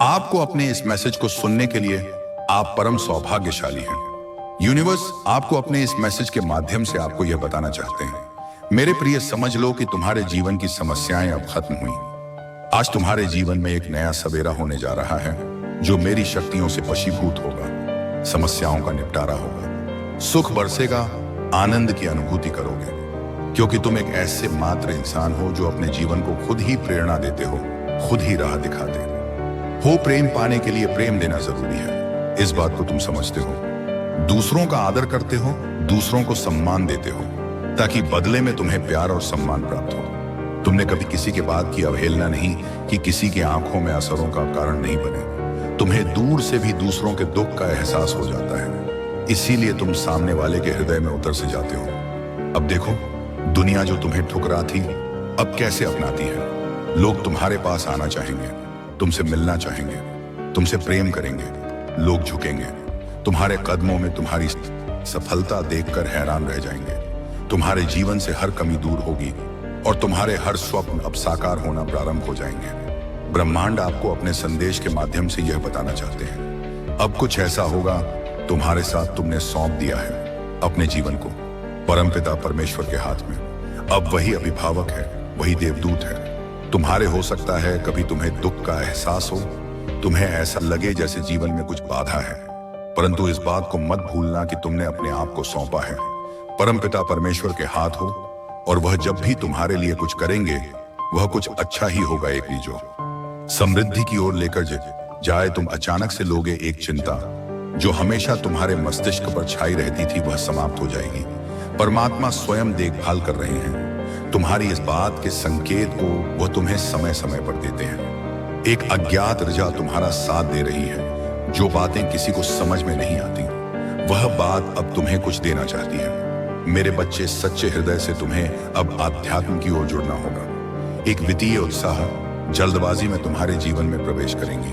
आपको। अपने इस मैसेज को सुनने के लिए आप परम सौभाग्यशाली हैं। यूनिवर्स आपको अपने इस मैसेज के माध्यम से आपको यह बताना चाहते हैं, मेरे प्रिय, समझ लो कि तुम्हारे जीवन की समस्याएं अब खत्म हुई। आज तुम्हारे जीवन में एक नया सवेरा होने जा रहा है जो मेरी शक्तियों से वशीभूत होगा। समस्याओं का निपटारा होगा। सुख बरसेगा। आनंद की अनुभूति करोगे क्योंकि तुम एक ऐसे मात्र इंसान हो जो अपने जीवन को खुद ही प्रेरणा देते हो, खुद ही राह दिखाते हो। प्रेम पाने के लिए प्रेम देना जरूरी है, इस बात को तुम समझते हो। दूसरों का आदर करते हो, दूसरों को सम्मान देते हो ताकि बदले में तुम्हें प्यार और सम्मान प्राप्त हो। तुमने कभी किसी के बात की अवहेलना नहीं कि किसी की आंखों में असरों का कारण नहीं बने। तुम्हें दूर से भी दूसरों के दुख का एहसास हो जाता है, इसीलिए तुम सामने वाले के हृदय में उतर से जाते हो। अब देखो, दुनिया जो तुम्हें ठुकरा थी अब कैसे अपनाती है। लोग तुम्हारे पास आना चाहेंगे, तुमसे मिलना चाहेंगे, तुमसे प्रेम करेंगे। लोग झुकेंगे, तुम्हारे कदमों में तुम्हारी सफलता देखकर हैरान रह जाएंगे। तुम्हारे जीवन से हर कमी दूर होगी और तुम्हारे हर स्वप्न अब साकार होना प्रारंभ हो जाएंगे। ब्रह्मांड आपको अपने संदेश के माध्यम से यह बताना चाहते हैं, अब कुछ ऐसा होगा तुम्हारे साथ तुमने सौंप दिया है अपने जीवन को परमपिता परमेश्वर के हाथ में। अब वही अभिभावक है, वही देवदूत है। तुम्हारे हो सकता है कभी तुम्हें दुख का एहसास हो, तुम्हें ऐसा लगे जैसे जीवन में कुछ बाधा है, परंतु इस बात को मत भूलना कि तुमने अपने आप को सौंपा है परमपिता परमेश्वर के हाथ हो, और वह जब भी तुम्हारे लिए कुछ करेंगे वह कुछ अच्छा ही होगा। एक जो समृद्धि की ओर लेकर जाए, तुम अचानक से लोगे एक चिंता जो हमेशा तुम्हारे मस्तिष्क पर छाई रहती थी, वह समाप्त हो जाएगी। परमात्मा स्वयं देखभाल कर रहे हैं तुम्हारी इस बात के संकेत को, वह तुम्हें समय समय पर देते हैं। एक अज्ञात ऋचा तुम्हारा साथ दे रही है, जो बातें किसी को समझ में नहीं आती, वह बात अब तुम्हें कुछ देना चाहती है। मेरे बच्चे, सच्चे हृदय से तुम्हें अब आध्यात्म की ओर जुड़ना होगा। एक वित्तीय उत्साह जल्दबाजी में तुम्हारे जीवन में प्रवेश करेंगी।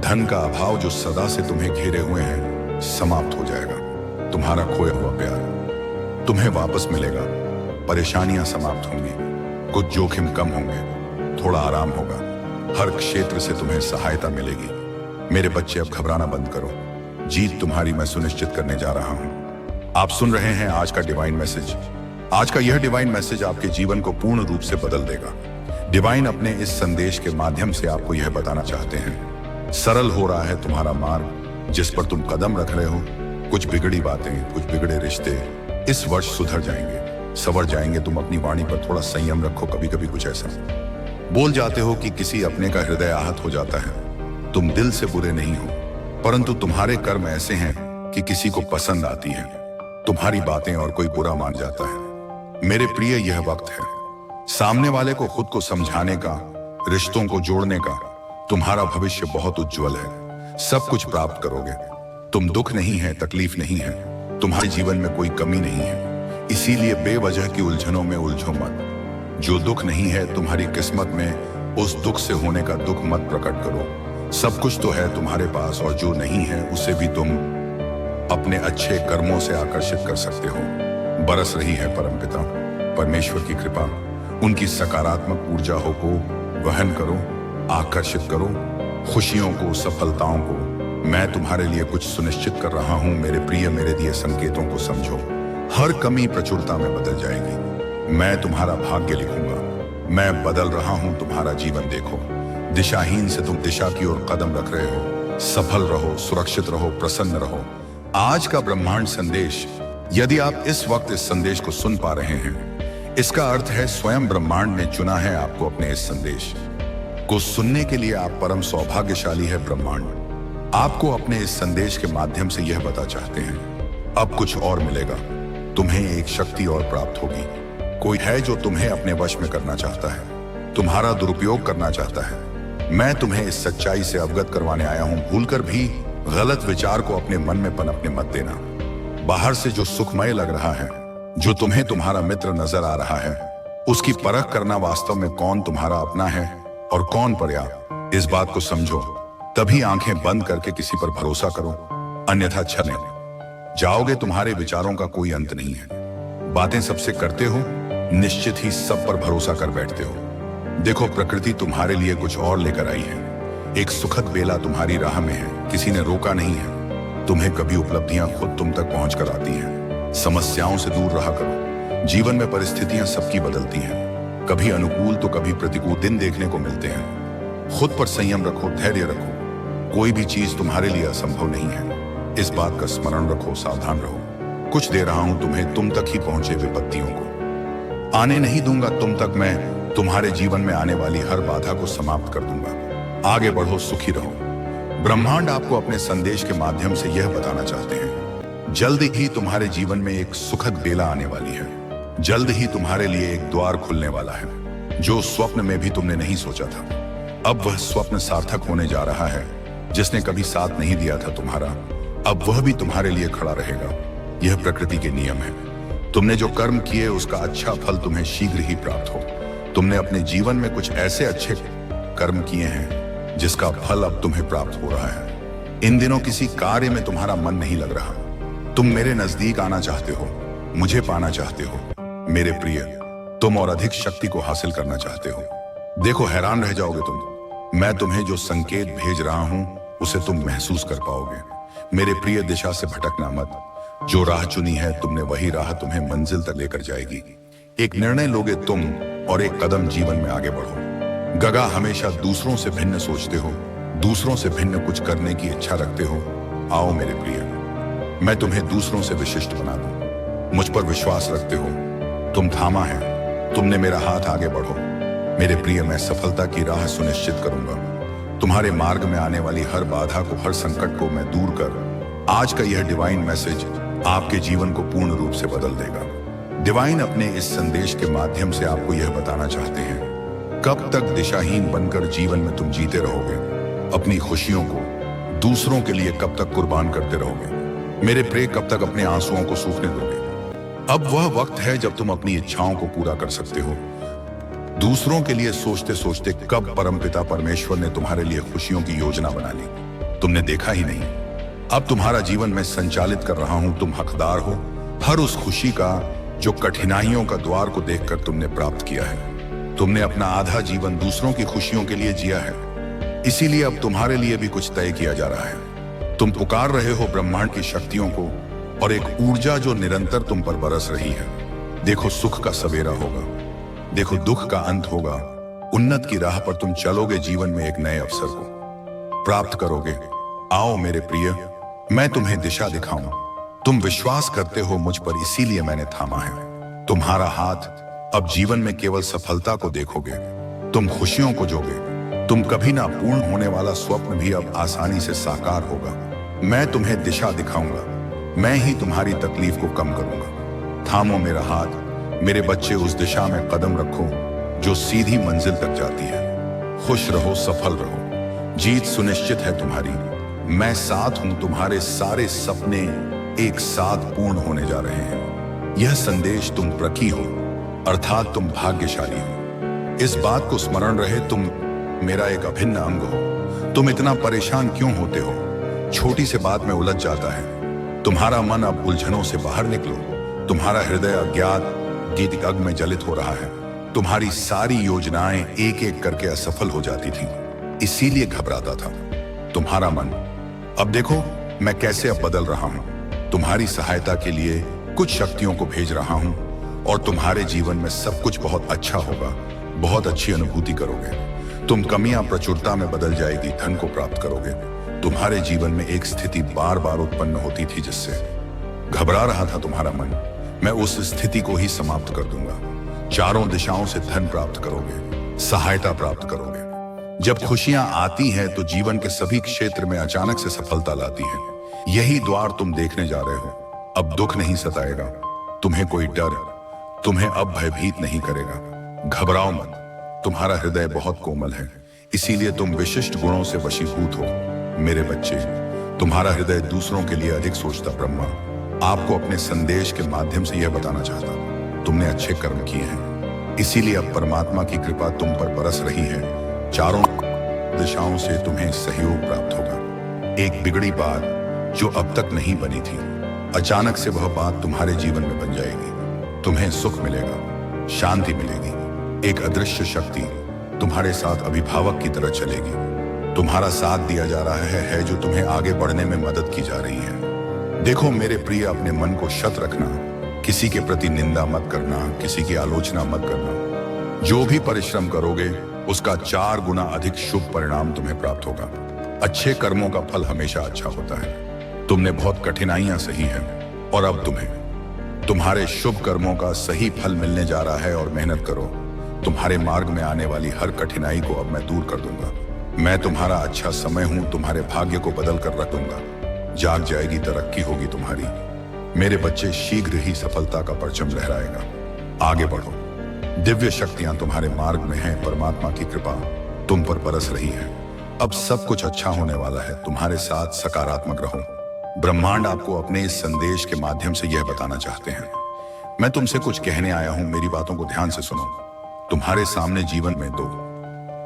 धन का अभाव जो सदा से तुम्हें घेरे हुए हैं समाप्त हो जाएगा। तुम्हारा खोया हुआ प्यार तुम्हें वापस मिलेगा। परेशानियां समाप्त होंगी, कुछ जोखिम कम होंगे, थोड़ा आराम होगा। हर क्षेत्र से तुम्हें सहायता मिलेगी। मेरे बच्चे, अब घबराना बंद करो। जीत तुम्हारी मैं सुनिश्चित करने जा रहा हूं। आप सुन रहे हैं आज का डिवाइन मैसेज। आज का यह डिवाइन मैसेज आपके जीवन को पूर्ण रूप से बदल देगा। डिवाइन अपने इस संदेश के माध्यम से आपको यह बताना चाहते हैं, सरल हो रहा है तुम्हारा मार्ग जिस पर तुम कदम रख रहे हो। कुछ बिगड़ी बातें, कुछ बिगड़े रिश्ते इस वर्ष सुधर जाएंगे, संवर जाएंगे। तुम अपनी वाणी पर थोड़ा संयम रखो। कभी कभी कुछ ऐसा बोल जाते हो कि किसी अपने का हृदय आहत हो जाता है। तुम दिल से बुरे नहीं हो, परंतु तुम्हारे कर्म ऐसे हैं कि किसी को पसंद आती है तुम्हारी बातें और कोई बुरा मान जाता है। मेरे प्रिय, यह वक्त है सामने वाले को खुद को समझाने का, रिश्तों को जोड़ने का। तुम्हारा भविष्य बहुत उज्जवल है, सब कुछ प्राप्त करोगे। तुम दुख नहीं है, तकलीफ नहीं है, तुम्हारे जीवन में कोई कमी नहीं है, इसीलिए बेवजह की उलझनों में उलझो मत। जो दुख नहीं है तुम्हारी किस्मत में, उस दुख से होने का दुख मत प्रकट करो। सब कुछ तो है तुम्हारे पास, और जो नहीं है उसे भी तुम अपने अच्छे कर्मों से आकर्षित कर सकते हो। बरस रही है परमपिता परमेश्वर की कृपा, उनकी सकारात्मक ऊर्जा को वहन करो, आकर्षित करो खुशियों को, सफलताओं को। मैं तुम्हारे लिए कुछ सुनिश्चित कर रहा हूं मेरे प्रिय। मेरे दिए संकेतों को समझो। हर कमी प्रचुरता में बदल जाएगी। मैं तुम्हारा भाग्य लिखूंगा। मैं बदल रहा हूं तुम्हारा जीवन। देखो, दिशाहीन से तुम दिशा की ओर कदम रख रहे हो। सफल रहो, सुरक्षित रहो, प्रसन्न रहो। आज का ब्रह्मांड संदेश, यदि आप इस वक्त इस संदेश को सुन पा रहे हैं, इसका अर्थ है स्वयं ब्रह्मांड ने चुना है आपको अपने इस संदेश को सुनने के लिए। आप परम सौभाग्यशाली है। ब्रह्मांड आपको अपने इस संदेश के माध्यम से यह बता चाहते हैं, अब कुछ और मिलेगा। तुम्हें एक शक्ति और प्राप्त होगी। कोई है जो तुम्हें अपने वश में करना चाहता है, तुम्हारा दुरुपयोग करना चाहता है। मैं तुम्हें इस सच्चाई से अवगत करवाने आया हूं। भूलकर भी गलत विचार को अपने मन में पनपने मत देना। बाहर से जो सुखमय लग रहा है, जो तुम्हें तुम्हारा मित्र नजर आ रहा है, उसकी परख करना वास्तव में कौन तुम्हारा अपना है और कौन पराया, इस बात को समझो। तभी आंखें बंद करके किसी पर भरोसा करो, अन्यथा छलने जाओगे। तुम्हारे विचारों का कोई अंत नहीं है। बातें सबसे करते हो, निश्चित ही सब पर भरोसा कर बैठते हो। देखो, प्रकृति तुम्हारे लिए कुछ और लेकर आई है। एक सुखद बेला तुम्हारी राह में है, किसी ने रोका नहीं है। तुम्हें कभी उपलब्धियां खुद तुम तक पहुंच कर आती हैं। समस्याओं से दूर रहा करो। जीवन में परिस्थितियां सबकी बदलती हैं, कभी अनुकूल तो कभी प्रतिकूल दिन देखने को मिलते हैं। खुद पर संयम रखो, धैर्य रखो। कोई भी चीज तुम्हारे लिए असंभव नहीं है, इस बात का स्मरण रखो। सावधान रहो। कुछ दे रहा हूं तुम्हें, तुम तक ही पहुंचे विपत्तियों को आने नहीं दूंगा तुम तक। मैं तुम्हारे जीवन में आने वाली हर बाधा को समाप्त कर दूंगा। आगे बढ़ो, सुखी रहो। ब्रह्मांड आपको अपने संदेश के माध्यम से यह बताना चाहते हैं, जल्द ही तुम्हारे जीवन में एक सुखद बेला आने वाली है। जल्द ही तुम्हारे लिए एक द्वार खुलने वाला है, जो स्वप्न में भी तुमने नहीं सोचा था। अब वह स्वप्न सार्थक होने जा रहा है। जिसने कभी साथ नहीं दिया था तुम्हारा, अब वह भी तुम्हारे लिए खड़ा रहेगा। यह प्रकृति के नियम है। तुमने जो कर्म किए उसका अच्छा फल तुम्हें शीघ्र ही प्राप्त हो। तुमने अपने जीवन में कुछ ऐसे अच्छे कर्म किए हैं जिसका फल अब तुम्हें प्राप्त हो रहा है। इन दिनों किसी कार्य में तुम्हारा मन नहीं लग रहा। तुम मेरे नजदीक आना चाहते हो, मुझे पाना चाहते हो। मेरे प्रिय, तुम और अधिक शक्ति को हासिल करना चाहते हो। देखो, हैरान रह जाओगे तुम। मैं तुम्हें जो संकेत भेज रहा हूं उसे तुम महसूस कर पाओगे। मेरे प्रिय, दिशा से भटकना मत। जो राह चुनी है तुमने, वही राह तुम्हें मंजिल तक लेकर जाएगी। एक निर्णय लोगे तुम और एक कदम जीवन में आगे बढ़ो। गगा, हमेशा दूसरों से भिन्न सोचते हो, दूसरों से भिन्न कुछ करने की इच्छा रखते हो। आओ मेरे प्रिय, मैं तुम्हें दूसरों से विशिष्ट बना दूं। मुझ पर विश्वास रखते हो, तुम थामा है, तुमने मेरा हाथ, आगे बढ़ो। मेरे प्रिय, मैं सफलता की राह सुनिश्चित करूंगा। तुम्हारे मार्ग में आने वाली हर बाधा को, हर संकट को मैं दूर कर आज का यह डिवाइन मैसेज आपके जीवन को पूर्ण रूप से बदल देगा। डिवाइन अपने इस संदेश के माध्यम से आपको यह बताना चाहते हैं, कब तक दिशाहीन बनकर जीवन में तुम जीते रहोगे? अपनी खुशियों को दूसरों के लिए कब तक कुर्बान करते रहोगे? मेरे प्रिय, कब तक अपने आंसुओं को सूखने दोगे? अब वह वक्त है जब तुम अपनी इच्छाओं को पूरा कर सकते हो। दूसरों के लिए सोचते सोचते कब परमपिता परमेश्वर ने तुम्हारे लिए खुशियों की योजना बना ली, तुमने देखा ही नहीं। अब तुम्हारा जीवन मैं संचालित कर रहा हूं। तुम हकदार हो हर उस खुशी का जो कठिनाइयों का द्वार को देखकर तुमने प्राप्त किया है। तुमने अपना आधा जीवन दूसरों की खुशियों के लिए जिया है, इसीलिए अब तुम्हारे लिए भी कुछ तय किया जा रहा है। तुम पुकार रहे हो ब्रह्मांड की शक्तियों को और एक ऊर्जा जो निरंतर तुम पर बरस रही है। देखो, सुख का सवेरा होगा, देखो दुख का अंत होगा। उन्नत की राह पर तुम चलोगे, जीवन में एक नए अवसर को प्राप्त करोगे। आओ मेरे प्रिय, मैं तुम्हें दिशा दिखाऊं। तुम विश्वास करते हो मुझ पर, इसीलिए मैंने थामा है। तुम्हारा हाथ अब जीवन में केवल सफलता को देखोगे, तुम खुशियों को जोगे। तुम कभी ना पूर्ण होने वाला स्वप्न भी अब आसानी से साकार होगा। मैं तुम्हें दिशा दिखाऊंगा, मैं ही तुम्हारी तकलीफ को कम करूंगा। थामो मेरा हाथ, मेरे बच्चे, उस दिशा में कदम रखो जो सीधी मंजिल तक जाती है। खुश रहो, सफल रहो, जीत सुनिश्चित है तुम्हारी। मैं साथ हूं, तुम्हारे सारे सपने एक साथ पूर्ण होने जा रहे हैं। यह संदेश तुम प्रकी हो, अर्थात तुम भाग्यशाली हो। इस बात को स्मरण रहे, तुम मेरा एक अभिन्न अंग हो। तुम इतना परेशान क्यों होते हो? छोटी सी बात में उलझ जाता है। तुम्हारा मन अब उलझनों से बाहर निकलो। तुम्हारा हृदय अज्ञात गीत अग में जलित हो रहा है। तुम्हारी सारी योजनाएं एक एक करके असफल हो जाती थी, इसीलिए घबराता था तुम्हारा मन। अब देखो मैं कैसे अब बदल रहा हूं। तुम्हारी सहायता के लिए कुछ शक्तियों को भेज रहा हूं और तुम्हारे जीवन में सब कुछ बहुत अच्छा होगा। बहुत अच्छी अनुभूति करोगे। तुम कमियां प्रचुरता में बदल जाएगी, धन को प्राप्त करोगे। तुम्हारे जीवन में एक स्थिति बार बार उत्पन्न होती थी जिससे घबरा रहा था तुम्हारा मन। मैं उस स्थिति को ही समाप्त कर दूंगा। चारों दिशाओं से धन प्राप्त करोगे, सहायता प्राप्त करोगे। जब खुशियां आती हैं तो जीवन के सभी क्षेत्र में अचानक से सफलता लाती है। यही द्वार तुम देखने जा रहे हो। अब दुख नहीं सताएगा, तुम्हें कोई डर तुम्हें अब भयभीत नहीं करेगा। घबराओ मत, तुम्हारा हृदय बहुत कोमल है, इसीलिए तुम विशिष्ट गुणों से वशीभूत हो। मेरे बच्चे, तुम्हारा हृदय दूसरों के लिए अधिक सोचता। ब्रह्मा आपको अपने संदेश के माध्यम से यह बताना चाहता, तुमने अच्छे कर्म किए हैं, इसीलिए अब परमात्मा की कृपा तुम पर बरस रही है। चारों दिशाओं से तुम्हें सहयोग प्राप्त होगा। एक बिगड़ी बात जो अब तक नहीं बनी थी, अचानक से वह बात तुम्हारे जीवन में बन जाएगी। तुम्हें सुख मिलेगा, शांति मिलेगी। एक अदृश्य शक्ति तुम्हारे साथ अभिभावक की तरह चलेगी। तुम्हारा साथ दिया जा रहा है जो तुम्हें आगे बढ़ने में मदद की जा रही है। देखो मेरे प्रिय, अपने मन को शत रखना, किसी के प्रति निंदा मत करना, किसी की आलोचना मत करना। जो भी परिश्रम करोगे उसका 4 गुना अधिक शुभ परिणाम तुम्हें प्राप्त होगा। अच्छे कर्मों का फल हमेशा अच्छा होता है। तुमने बहुत कठिनाइयां सही हैं और अब तुम्हारे शुभ कर्मों का सही फल मिलने जा रहा है। और मेहनत करो, तुम्हारे मार्ग में आने वाली हर कठिनाई को अब मैं दूर कर दूंगा। मैं तुम्हारा अच्छा समय हूं, तुम्हारे भाग्य को बदल कर रख दूंगा। जाग जाएगी, तरक्की होगी तुम्हारी। मेरे बच्चे, शीघ्र ही सफलता का परचम लहराएगा। आगे बढ़ो, दिव्य शक्तियां तुम्हारे मार्ग में हैं। परमात्मा की कृपा तुम पर बरस रही है। अब सब कुछ अच्छा होने वाला है, तुम्हारे साथ सकारात्मक रहो। ब्रह्मांड आपको अपने इस संदेश के माध्यम से यह बताना चाहते हैं, मैं तुमसे कुछ कहने आया हूं, मेरी बातों को ध्यान से सुनो। तुम्हारे सामने जीवन में दो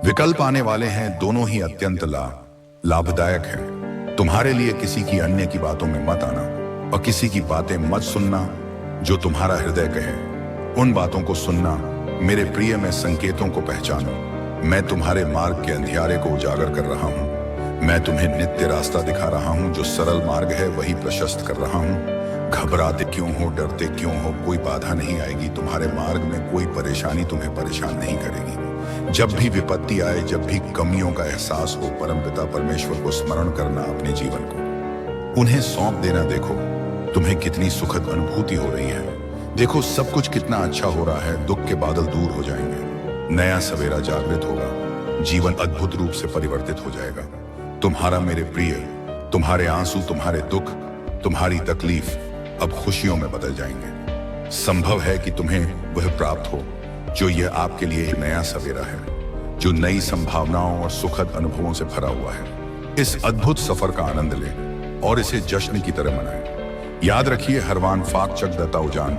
विकल्प आने वाले हैं, दोनों ही अत्यंत लाभदायक हैं। तुम्हारे लिए किसी की अन्य की बातों में मत आना और किसी की बातें मत सुनना जो तुम्हारा हृदय कहे। उन बातों को सुनना। मेरे प्रिय, मैं संकेतों को पहचानो। मैं तुम्हारे मार्ग के अंधियारे को उजागर कर रहा हूँ। मैं तुम्हें नित्य रास्ता दिखा रहा हूँ, जो सरल मार्ग है वही प्रशस्त कर रहा हूँ। घबराते क्यों हो, डरते क्यों हो, कोई बाधा नहीं आएगी तुम्हारे मार्ग में, कोई परेशानी तुम्हें परेशान नहीं करेगी। जब भी विपत्ति आए, जब भी कमियों का एहसास हो, परमपिता परमेश्वर को स्मरण करना, अपने जीवन को उन्हें सौंप देना। देखो तुम्हें कितनी सुखद अनुभूति हो रही है। देखो सब कुछ कितना अच्छा हो रहा है। दुख के बादल दूर हो जाएंगे, नया सवेरा जागृत होगा, जीवन अद्भुत रूप से परिवर्तित हो जाएगा। तुम्हारा मेरे प्रिय, तुम्हारे आंसू, तुम्हारे दुख, तुम्हारी तकलीफ अब खुशियों में बदल जाएंगे। संभव है कि तुम्हें वह प्राप्त हो जो यह आपके लिए एक नया सवेरा है, जो नई संभावनाओं और सुखद अनुभवों से भरा हुआ है। इस अद्भुत सफर का आनंद लें और इसे जश्न की तरह मनाएं। याद रखिए, हरवान फाक चक दता उजान,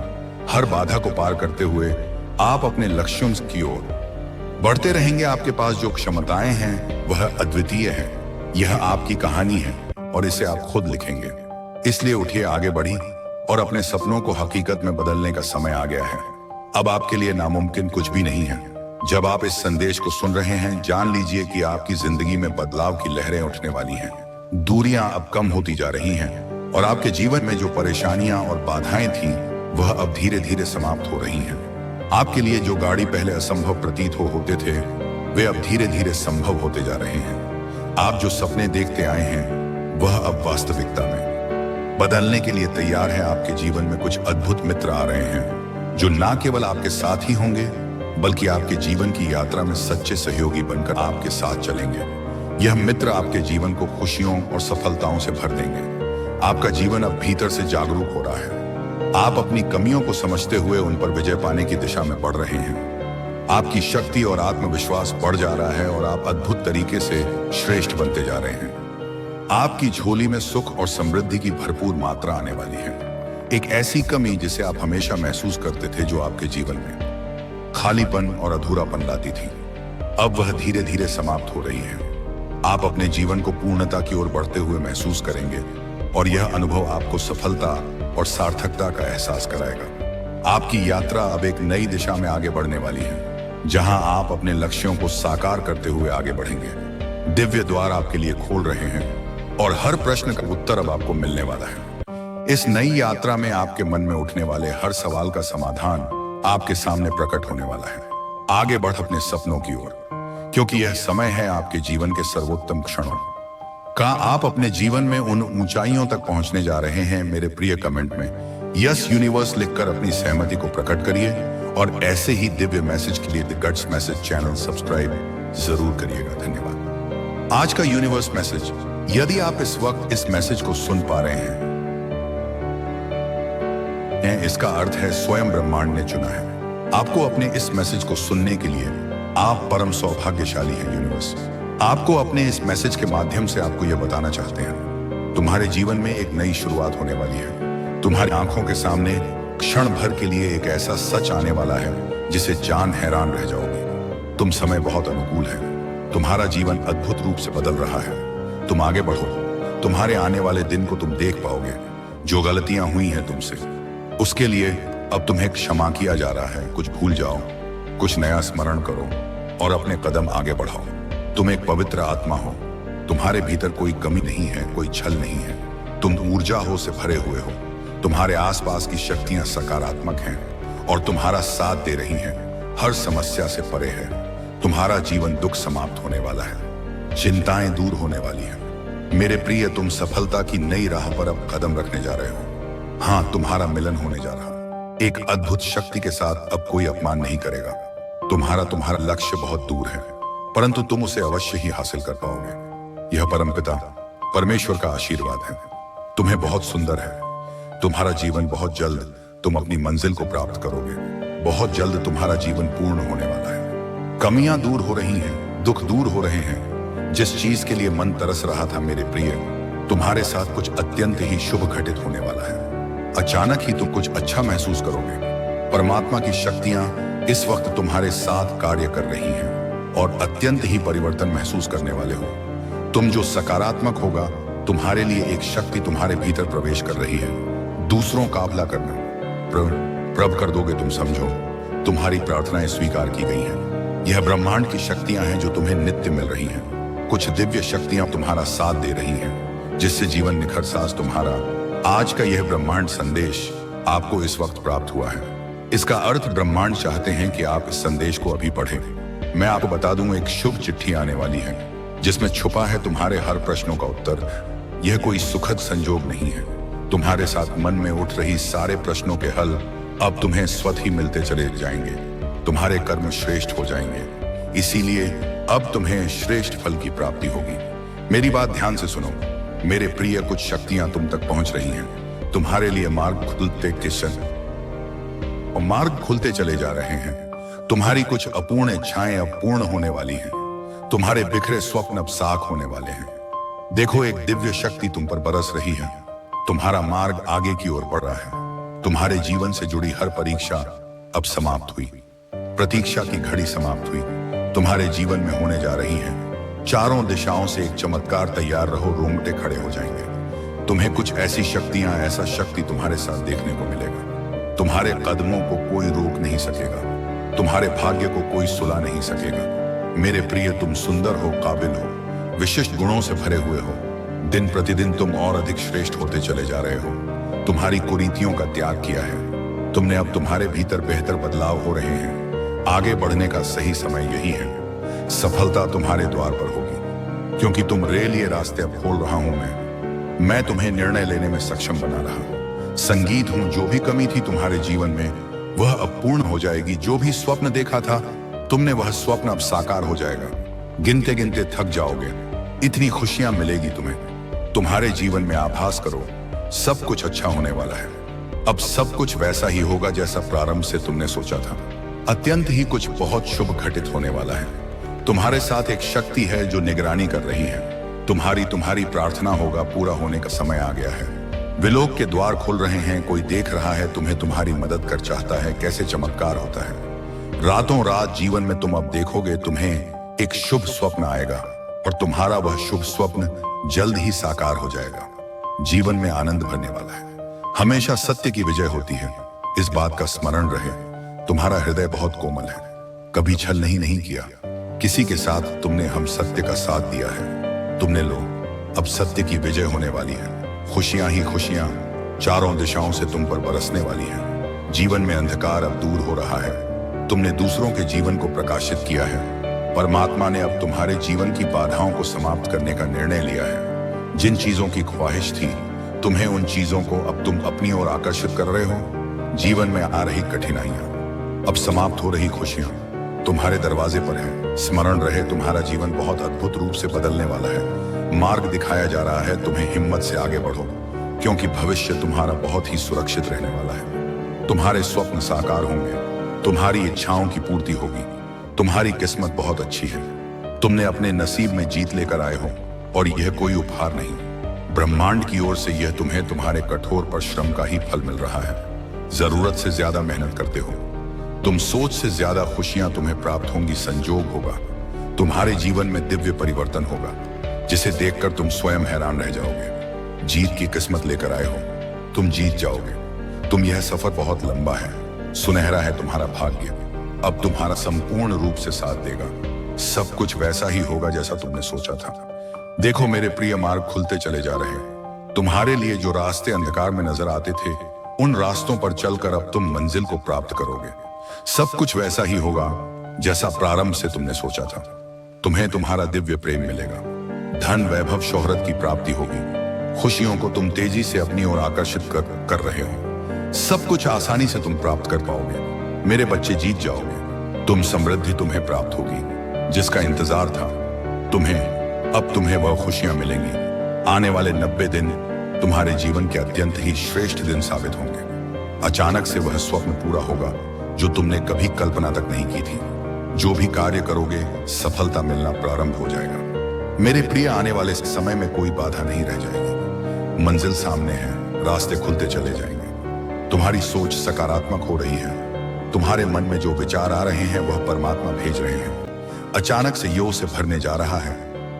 हर बाधा को पार करते हुए आप अपने लक्ष्यों की ओर बढ़ते रहेंगे। आपके पास जो क्षमताएं हैं वह अद्वितीय है। यह आपकी कहानी है और इसे आप खुद लिखेंगे। इसलिए उठिए, आगे बढ़िए और अपने सपनों को हकीकत में बदलने का समय आ गया है। अब आपके लिए नामुमकिन कुछ भी नहीं है। जब आप इस संदेश को सुन रहे हैं, जान लीजिए कि आपकी जिंदगी में बदलाव की लहरें उठने वाली हैं। दूरियां अब कम होती जा रही हैं और आपके जीवन में जो परेशानियां और बाधाएं थीं, वह अब धीरे धीरे समाप्त हो रही हैं। आपके लिए जो गाड़ी पहले असंभव प्रतीत होते थे, वे अब धीरे धीरे संभव होते जा रहे हैं। आप जो सपने देखते आए हैं, वह अब वास्तविकता में बदलने के लिए तैयार है। आपके जीवन में कुछ अद्भुत मित्र आ रहे हैं, जो ना केवल आपके साथ ही होंगे, बल्कि आपके जीवन की यात्रा में सच्चे सहयोगी बनकर आपके साथ चलेंगे। यह मित्र आपके जीवन को खुशियों और सफलताओं से भर देंगे। आपका जीवन अब भीतर से जागरूक हो रहा है। आप अपनी कमियों को समझते हुए उन पर विजय पाने की दिशा में बढ़ रहे हैं। आपकी शक्ति और आत्मविश्वास बढ़ जा रहा है और आप अद्भुत तरीके से श्रेष्ठ बनते जा रहे हैं। आपकी झोली में सुख और समृद्धि की भरपूर मात्रा आने वाली है। एक ऐसी कमी जिसे आप हमेशा महसूस करते थे, जो आपके जीवन में खालीपन और अधूरापन लाती थी, अब वह धीरे धीरे समाप्त हो रही है। आप अपने जीवन को पूर्णता की ओर बढ़ते हुए महसूस करेंगे और यह अनुभव आपको सफलता और सार्थकता का एहसास कराएगा। आपकी यात्रा अब एक नई दिशा में आगे बढ़ने वाली है, जहां आप अपने लक्ष्यों को साकार करते हुए आगे बढ़ेंगे। दिव्य द्वार आपके लिए खोल रहे हैं और हर प्रश्न का उत्तर अब आपको मिलने वाला है। इस नई यात्रा में आपके मन में उठने वाले हर सवाल का समाधान आपके सामने प्रकट होने वाला है। आगे बढ़ अपने सपनों की ओर, क्योंकि यह समय है आपके जीवन के सर्वोत्तम क्षणों का। आप अपने जीवन में उन ऊंचाइयों तक पहुंचने जा रहे हैं। मेरे प्रिय, कमेंट में यस यूनिवर्स लिखकर अपनी सहमति को प्रकट करिए और ऐसे ही दिव्य मैसेज के लिए the guts message channel subscribe जरूर करिएगा। धन्यवाद। आज का यूनिवर्स मैसेज, यदि आप इस वक्त इस मैसेज को सुन पा रहे हैं, इसका अर्थ है स्वयं ब्रह्मांड ने चुना है आपको अपने इस मैसेज को सुनने के लिए। आप परम सौभाग्यशाली हैं। यूनिवर्स आपको अपने इस मैसेज के माध्यम से आपको यह बताना चाहते हैं, तुम्हारे जीवन में एक नई शुरुआत होने वाली है। तुम्हारी आंखों के सामने क्षण भर के लिए एक ऐसा सच आने वाला है जिसे जान हैरान रह जाओगे। तुम समय बहुत अनुकूल है। तुम्हारा जीवन अद्भुत रूप से बदल रहा है। तुम आगे बढ़ो। तुम्हारे आने वाले दिन को तुम देख पाओगे। जो गलतियां हुई हैं तुमसे, उसके लिए अब तुम्हें क्षमा किया जा रहा है। कुछ भूल जाओ, कुछ नया स्मरण करो और अपने कदम आगे बढ़ाओ। तुम एक पवित्र आत्मा हो। तुम्हारे भीतर कोई कमी नहीं है, कोई छल नहीं है। तुम ऊर्जा हो से भरे हुए हो। तुम्हारे आसपास की शक्तियां सकारात्मक हैं और तुम्हारा साथ दे रही हैं। हर समस्या से परे है। तुम्हारा जीवन दुख समाप्त होने वाला है। चिंताएं दूर होने वाली हैं। मेरे प्रिय, तुम सफलता की नई राह पर अब कदम रखने जा रहे हो। हाँ, तुम्हारा मिलन होने जा रहा है। एक अद्भुत शक्ति के साथ अब कोई अपमान नहीं करेगा। तुम्हारा लक्ष्य बहुत दूर है, परंतु तुम उसे अवश्य ही हासिल कर पाओगे। यह परमपिता परमेश्वर का आशीर्वाद है। तुम्हें बहुत सुंदर है। तुम्हारा जीवन बहुत जल्द तुम अपनी मंजिल को प्राप्त करोगे। बहुत जल्द तुम्हारा जीवन पूर्ण होने वाला है। कमियां दूर हो रही हैं, दुख दूर हो रहे हैं। जिस चीज के लिए मन तरस रहा था मेरे प्रिय, तुम्हारे साथ कुछ अत्यंत ही शुभ घटित होने वाला है। अचानक ही तुम कुछ अच्छा महसूस करोगे। परमात्मा की शक्तियां इस वक्त तुम्हारे साथ कार्य कर रही हैं और अत्यंत ही परिवर्तन महसूस करने वाले हो। तुम जो सकारात्मक होगा, तुम्हारे लिए एक शक्ति तुम्हारे भीतर प्रवेश कर रही है। दूसरों का काबला करना प्रभ कर दोगे। तुम समझो, तुम्हारी प्रार्थनाएं स्वीकार की गई हैं। यह ब्रह्मांड की शक्तियां हैं जो तुम्हें नित्य मिल रही हैं। कुछ दिव्य शक्तियां तुम्हारा साथ दे रही हैं, जिससे जीवन निखर साज तुम्हारा। आज का यह ब्रह्मांड संदेश आपको इस वक्त प्राप्त हुआ है। इसका अर्थ ब्रह्मांड चाहते हैं कि आप इस संदेश को अभी पढ़ें। मैं आपको बता दूं, एक शुभ चिट्ठी आने वाली है जिसमें छुपा है तुम्हारे हर प्रश्नों का उत्तर। यह कोई सुखद संजोग नहीं है। तुम्हारे साथ मन में उठ रही सारे प्रश्नों के हल अब तुम्हें स्वतः ही मिलते चले जाएंगे। तुम्हारे कर्म श्रेष्ठ हो जाएंगे, इसीलिए अब तुम्हें श्रेष्ठ फल की प्राप्ति होगी। मेरी बात ध्यान से सुनो मेरे प्रिय, कुछ शक्तियां तुम तक पहुंच रही हैं। तुम्हारे लिए मार्ग खुलते चले जा रहे हैं। तुम्हारी कुछ अपूर्ण इच्छाएं अब पूर्ण होने वाली हैं। तुम्हारे बिखरे स्वप्न अब साख होने वाले हैं। देखो, एक दिव्य शक्ति तुम पर बरस रही है। तुम्हारा मार्ग आगे की ओर बढ़ रहा है। तुम्हारे जीवन से जुड़ी हर परीक्षा अब समाप्त हुई। प्रतीक्षा की घड़ी समाप्त हुई। तुम्हारे जीवन में होने जा रही है। चारों दिशाओं से एक चमत्कार। तैयार रहो, रोंगटे खड़े हो जाएंगे। तुम्हें कुछ ऐसी शक्तियां, ऐसा शक्ति तुम्हारे साथ देखने को मिलेगा। तुम्हारे कदमों को कोई रोक नहीं सकेगा। तुम्हारे भाग्य को कोई सुला नहीं सकेगा। मेरे प्रिय, तुम सुंदर हो, काबिल हो, विशिष्ट गुणों से भरे हुए हो। दिन प्रतिदिन तुम और अधिक श्रेष्ठ होते चले जा रहे हो। तुम्हारी कुरीतियों का त्याग किया है तुमने। अब तुम्हारे भीतर बेहतर बदलाव हो रहे हैं। आगे बढ़ने का सही समय यही है। सफलता तुम्हारे द्वार पर होगी, क्योंकि तुम लिए रास्ते अब खोल रहा हूं मैं तुम्हें निर्णय लेने में सक्षम बना रहा हूं। संगीत हूं। जो भी कमी थी तुम्हारे जीवन में, वह अब पूर्ण हो जाएगी। जो भी स्वप्न देखा था तुमने, वह स्वप्न अब साकार हो जाएगा। गिनते गिनते थक जाओगे, इतनी खुशियां मिलेगी तुम्हें। तुम्हारे जीवन में आभास करो, सब कुछ अच्छा होने वाला है। अब सब कुछ वैसा ही होगा जैसा प्रारंभ से तुमने सोचा था। अत्यंत ही कुछ बहुत शुभ घटित होने वाला है। तुम्हारे साथ एक शक्ति है जो निगरानी कर रही है। तुम्हारी प्रार्थना होगा, पूरा होने का समय आ गया है। विलोक के द्वार खुल रहे हैं। कोई देख रहा है तुम्हें, तुम्हारी मदद कर चाहता है। कैसे चमत्कार होता है। रातों रात जीवन में तुम अब देखोगे, तुम्हें एक शुभ स्वप्न आएगा और तुम्हारा वह शुभ स्वप्न जल्द ही साकार हो जाएगा। जीवन में आनंद भरने वाला है। हमेशा सत्य की विजय होती है, इस बात का स्मरण रहे। तुम्हारा हृदय बहुत कोमल है। कभी छल नहीं किया किसी के साथ। तुमने हम सत्य का साथ दिया है। तुमने लो, अब सत्य की विजय होने वाली है। खुशियां ही खुशियां चारों दिशाओं से तुम पर बरसने वाली हैं। जीवन में अंधकार अब दूर हो रहा है। तुमने दूसरों के जीवन को प्रकाशित किया है। परमात्मा ने अब तुम्हारे जीवन की बाधाओं को समाप्त करने का निर्णय लिया है। जिन चीजों की ख्वाहिश थी तुम्हें, उन चीजों को अब तुम अपनी ओर आकर्षित कर रहे हो। जीवन में आ रही कठिनाइयां अब समाप्त हो रही खुशियां तुम्हारे दरवाजे पर है। स्मरण रहे, तुम्हारा जीवन बहुत अद्भुत रूप से बदलने वाला है। मार्ग दिखाया जा रहा है। तुम्हें हिम्मत से आगे बढ़ो, क्योंकि भविष्य तुम्हारा बहुत ही सुरक्षित रहने वाला है। तुम्हारे स्वप्न साकार होंगे। तुम्हारी इच्छाओं की पूर्ति होगी। तुम्हारी किस्मत बहुत अच्छी है। तुमने अपने नसीब में जीत लेकर आए हो, और यह कोई उपहार नहीं, ब्रह्मांड की ओर से यह तुम्हें तुम्हारे कठोर परिश्रम का ही फल मिल रहा है। जरूरत से ज्यादा मेहनत करते हो तुम, सोच से ज्यादा खुशियां तुम्हें प्राप्त होंगी। संजोग होगा, तुम्हारे जीवन में दिव्य परिवर्तन होगा, जिसे देखकर तुम स्वयं हैरान रह जाओगे। जीत की किस्मत लेकर आए हो, तुम जीत जाओगे। यह सफर बहुत लंबा है, सुनहरा है तुम्हारा भाग्य। अब तुम्हारा संपूर्ण रूप से साथ देगा। सब कुछ वैसा ही होगा जैसा तुमने सोचा था। देखो मेरे प्रिय, मार्ग खुलते चले जा रहे हैं। तुम्हारे लिए जो रास्ते अंधकार में नजर आते थे, उन रास्तों पर चलकर अब तुम मंजिल को प्राप्त करोगे। सब कुछ वैसा ही होगा जैसा प्रारंभ से तुमने सोचा था। तुम्हें तुम्हारा दिव्य प्रेम मिलेगा। धन, वैभव, शोहरत की प्राप्ति होगी। खुशियों को तुम तेजी से अपनी ओर आकर्षित कर रहे हो। सब कुछ आसानी से तुम प्राप्त कर पाओगे। मेरे बच्चे, जीत जाओगे। तुम समृद्धि तुम्हें प्राप्त होगी, जिसका इंतजार था। अब तुम्हें वह खुशियां मिलेंगी। आने वाले 90 दिन तुम्हारे जीवन के अत्यंत ही श्रेष्ठ दिन साबित होंगे। अचानक से वह स्वप्न पूरा होगा जो तुमने कभी कल्पना तक नहीं की थी। जो भी कार्य करोगे, सफलता मिलना प्रारंभ हो जाएगा। मेरे प्रिय, आने वाले समय में कोई बाधा नहीं रह जाएगी। मंजिल सामने है, रास्ते खुलते चले जाएंगे। तुम्हारी सोच सकारात्मक हो रही है। तुम्हारे मन में जो विचार आ रहे हैं वह परमात्मा भेज रहे हैं। अचानक से योग से भरने जा रहा है।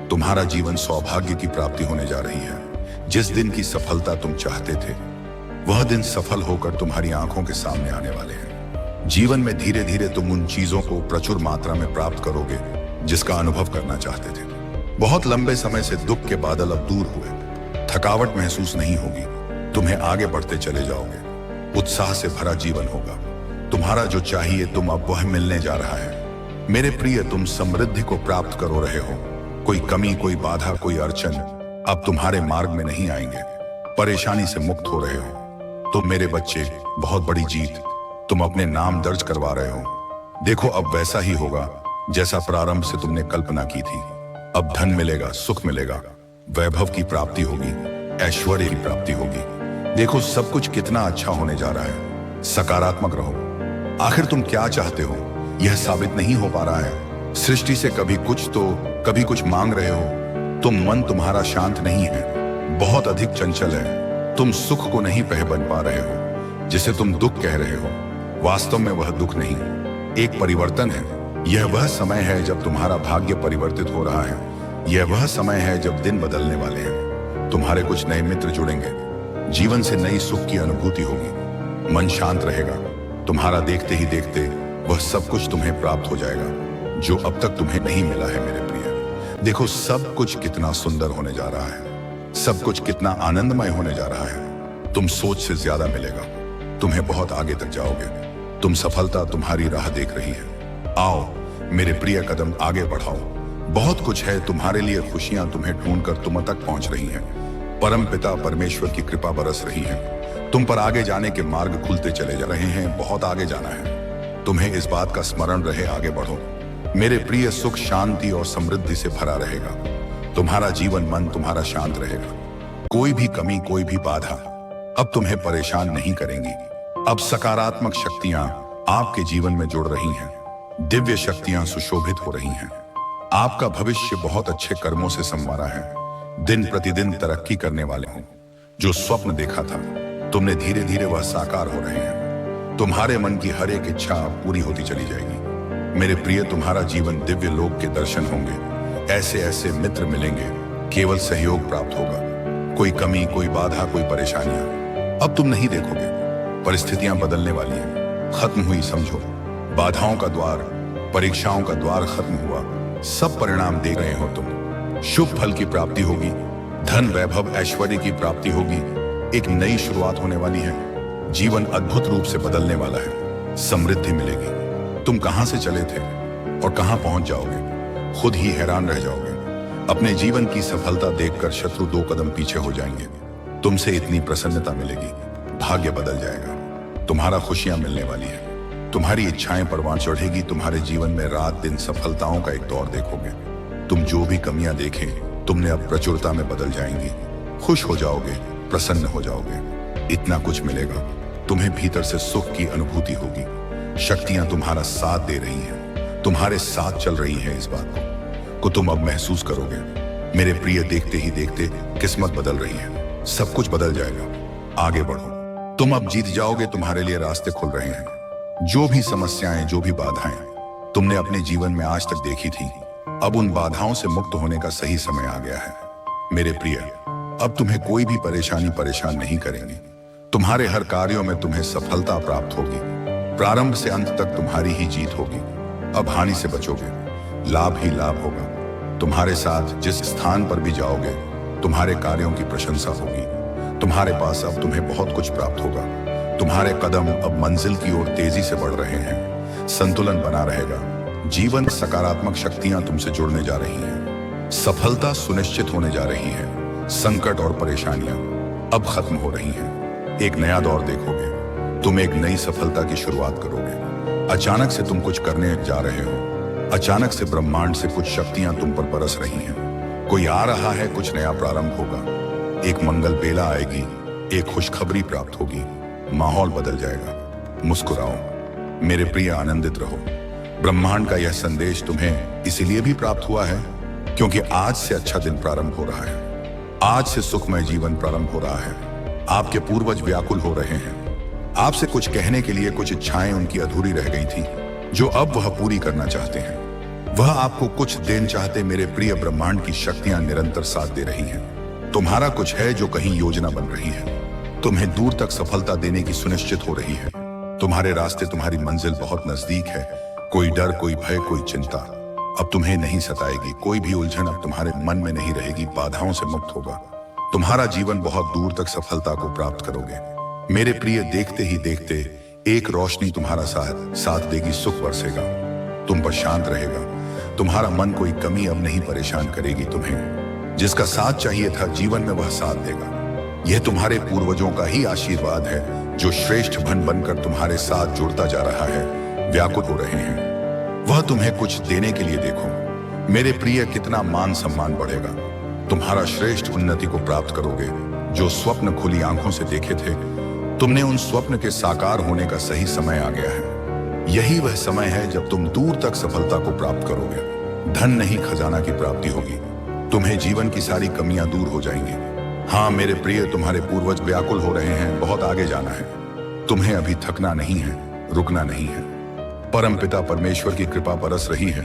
तुम्हारा जीवन सौभाग्य की प्राप्ति होने जा रही है। जिस दिन की सफलता तुम चाहते थे वह दिन सफल होकर तुम्हारी आंखों के सामने आने वाले हैं। जीवन में धीरे धीरे तुम उन चीजों को प्रचुर मात्रा में प्राप्त करोगे जिसका अनुभव करना चाहते थे। बहुत लंबे समय से दुख के बादल अब दूर हुए। थकावट महसूस नहीं होगी। तुम्हें आगे बढ़ते चले जाओगे। उत्साह से भरा जीवन होगा। तुम्हारा जो चाहिए तुम अब वह मिलने जा रहा है। मेरे प्रिय, तुम समृद्धि को प्राप्त करो रहे हो। कोई कमी, कोई बाधा, कोई अड़चन अब तुम्हारे मार्ग में नहीं आएंगे। परेशानी से मुक्त हो रहे हो। तुम मेरे बच्चे, बहुत बड़ी जीत तुम अपने नाम दर्ज करवा रहे हो। देखो, अब वैसा ही होगा जैसा प्रारंभ से तुमने कल्पना की थी। अब धन मिलेगा, सुख मिलेगा, वैभव की प्राप्ति होगी, ऐश्वर्य की प्राप्ति होगी। देखो, सब कुछ कितना अच्छा होने जा रहा है। सकारात्मक रहो। आखिर तुम क्या चाहते हो यह साबित नहीं हो पा रहा है। सृष्टि से कभी कुछ तो कभी कुछ मांग रहे हो। मन तुम्हारा शांत नहीं है, बहुत अधिक चंचल है। तुम सुख को नहीं पह बन पा रहे हो। जिसे तुम दुख कह रहे हो वास्तव में वह दुख नहीं, एक परिवर्तन है। यह वह समय है जब तुम्हारा भाग्य परिवर्तित हो रहा है। यह वह समय है जब दिन बदलने वाले हैं। तुम्हारे कुछ नए मित्र जुड़ेंगे। जीवन से नई सुख की अनुभूति होगी। मन शांत रहेगा। तुम्हारा देखते ही देखते वह सब कुछ तुम्हें प्राप्त हो जाएगा जो अब तक तुम्हें नहीं मिला है। मेरे प्रिय, देखो, सब कुछ कितना सुंदर होने जा रहा है। सब कुछ कितना आनंदमय होने जा रहा है। तुम सोच से ज्यादा मिलेगा। तुम्हें बहुत आगे तक जाओगे। तुम सफलता तुम्हारी राह देख रही है। आओ मेरे प्रिय, कदम आगे बढ़ाओ। बहुत कुछ है तुम्हारे लिए। खुशियां तुम्हें ढूंढकर तुम तक पहुंच रही हैं। परम पिता परमेश्वर की कृपा बरस रही है। तुम पर आगे जाने के मार्ग खुलते चले जा रहे हैं। बहुत आगे जाना है। तुम्हें इस बात का स्मरण रहे, आगे बढ़ो। मेरे प्रिय, सुख, शांति और समृद्धि से भरा रहेगा। तुम्हारा जीवन, मन तुम्हारा शांत रहेगा। कोई भी कमी, कोई भी बाधा अब तुम्हें परेशान नहीं करेंगी। अब सकारात्मक शक्तियां आपके जीवन में जुड़ रही हैं। दिव्य शक्तियां सुशोभित हो रही हैं। आपका भविष्य बहुत अच्छे कर्मों से संवारा है। दिन प्रतिदिन तरक्की करने वाले हो। जो स्वप्न देखा था तुमने, धीरे धीरे वह साकार हो रहे हैं। तुम्हारे मन की हर एक इच्छा पूरी होती चली जाएगी। मेरे प्रिय, तुम्हारा जीवन दिव्य लोक के दर्शन होंगे। ऐसे ऐसे मित्र मिलेंगे। केवल सहयोग प्राप्त होगा। कोई कमी, कोई बाधा, कोई परेशानियां अब तुम नहीं देखोगे। परिस्थितियां बदलने वाली हैं। खत्म हुई समझो। बाधाओं का द्वार, परीक्षाओं का द्वार खत्म हुआ। सब परिणाम देख रहे हो तुम। शुभ फल की प्राप्ति होगी। धन, वैभव, ऐश्वर्य की प्राप्ति होगी। एक नई शुरुआत होने वाली है। जीवन अद्भुत रूप से बदलने वाला है। समृद्धि मिलेगी। तुम कहां से चले थे और कहां पहुंच जाओगे, खुद ही हैरान रह जाओगे। अपने जीवन की सफलता देखकर शत्रु 2 कदम पीछे हो जाएंगे। तुमसे इतनी प्रसन्नता मिलेगी, भाग्य बदल जाएगा। तुम्हारा खुशियां मिलने वाली है। तुम्हारी इच्छाएं परवान चढ़ेगी। तुम्हारे जीवन में रात दिन सफलताओं का एक दौर देखोगे। तुम जो भी कमियां देखे तुमने अब प्रचुरता में बदल जाएंगी। खुश हो जाओगे, प्रसन्न हो जाओगे। इतना कुछ मिलेगा। तुम्हें भीतर से सुख की अनुभूति होगी। शक्तियां तुम्हारा साथ दे रही हैं, तुम्हारे साथ चल रही है। इस बात को तुम अब महसूस करोगे। मेरे प्रिय, देखते ही देखते किस्मत बदल रही है। सब कुछ बदल जाएगा। आगे बढ़ो। तुम अब जीत जाओगे। तुम्हारे लिए रास्ते खुल रहे हैं। जो भी समस्याएं, जो भी बाधाएं तुमने अपने जीवन में आज तक देखी थी, अब उन बाधाओं से मुक्त होने का सही समय आ गया है। मेरे प्रिय, अब तुम्हें कोई भी परेशानी परेशान नहीं करेंगी। तुम्हारे हर कार्यों में तुम्हें सफलता प्राप्त होगी। प्रारंभ से अंत तक तुम्हारी ही जीत होगी। अब हानि से बचोगे, लाभ ही लाभ होगा। तुम्हारे साथ जिस स्थान पर भी जाओगे तुम्हारे कार्यों की प्रशंसा होगी। तुम्हारे पास अब तुम्हें बहुत कुछ प्राप्त होगा। तुम्हारे कदम अब मंजिल की ओर तेजी से बढ़ रहे हैं। संतुलन बना रहेगा। जीवन सकारात्मक शक्तियां तुमसे जुड़ने जा रही हैं। सफलता सुनिश्चित होने जा रही है। संकट और परेशानियां अब खत्म हो रही हैं। एक नया दौर देखोगे। तुम एक नई सफलता की शुरुआत करोगे। अचानक से तुम कुछ करने जा रहे हो। अचानक से ब्रह्मांड से कुछ शक्तियां तुम पर बरस रही हैं। कोई आ रहा है, कुछ नया प्रारंभ होगा। एक मंगल बेला आएगी, एक खुशखबरी प्राप्त होगी। माहौल बदल जाएगा। मुस्कुराओ मेरे प्रिय, आनंदित रहो। ब्रह्मांड का यह संदेश तुम्हें इसीलिए भी प्राप्त हुआ है क्योंकि आज से अच्छा दिन प्रारंभ हो रहा है। आज से सुखमय जीवन प्रारंभ हो रहा है। आपके पूर्वज व्याकुल हो रहे हैं। आपसे कुछ कहने के लिए कुछ इच्छाएं उनकी अधूरी रह गई थी, जो अब वह पूरी करना चाहते हैं। वह आपको कुछ देना चाहते। मेरे प्रिय ब्रह्मांड की शक्तियां निरंतर साथ दे रही हैं। तुम्हारा कुछ है जो कहीं योजना बन रही है। तुम्हें दूर तक सफलता देने की सुनिश्चित हो रही है। तुम्हारे रास्ते, तुम्हारी मंजिल बहुत नजदीक है। कोई डर, कोई भय, कोई चिंता अब तुम्हें नहीं सताएगी। कोई भी उलझन अब तुम्हारे मन में नहीं रहेगी। बाधाओं से मुक्त होगा। तुम्हारा जीवन बहुत दूर तक सफलता को प्राप्त करोगे। मेरे प्रिय, देखते ही देखते एक रोशनी तुम्हारा साथ देगी। सुख बरसेगा, तुम पर शांत रहेगा। तुम्हारा मन कोई कमी अब नहीं परेशान करेगी। तुम्हें जिसका साथ चाहिए था जीवन में, वह साथ देगा। यह तुम्हारे पूर्वजों का ही आशीर्वाद है, जो श्रेष्ठ बन बनकर तुम्हारे साथ जुड़ता जा रहा है, व्याकुल हो रहे हैं। वह तुम्हें कुछ देने के लिए देखो। मेरे प्रिय, कितना मान सम्मान बढ़ेगा। तुम्हारा श्रेष्ठ उन्नति को प्राप्त करोगे। जो स्वप्न खुली आंखों से देखे थे तुमने, उन स्वप्न के साकार होने का सही समय आ गया है। यही वह समय है जब तुम दूर तक सफलता को प्राप्त करोगे। धन नहीं, खजाना की प्राप्ति होगी। तुम्हें जीवन की सारी कमियां दूर हो जाएंगी। हाँ मेरे प्रिय, तुम्हारे पूर्वज व्याकुल हो रहे हैं। बहुत आगे जाना है। तुम्हें अभी थकना नहीं है, रुकना नहीं है। परम पिता परमेश्वर की कृपा बरस रही है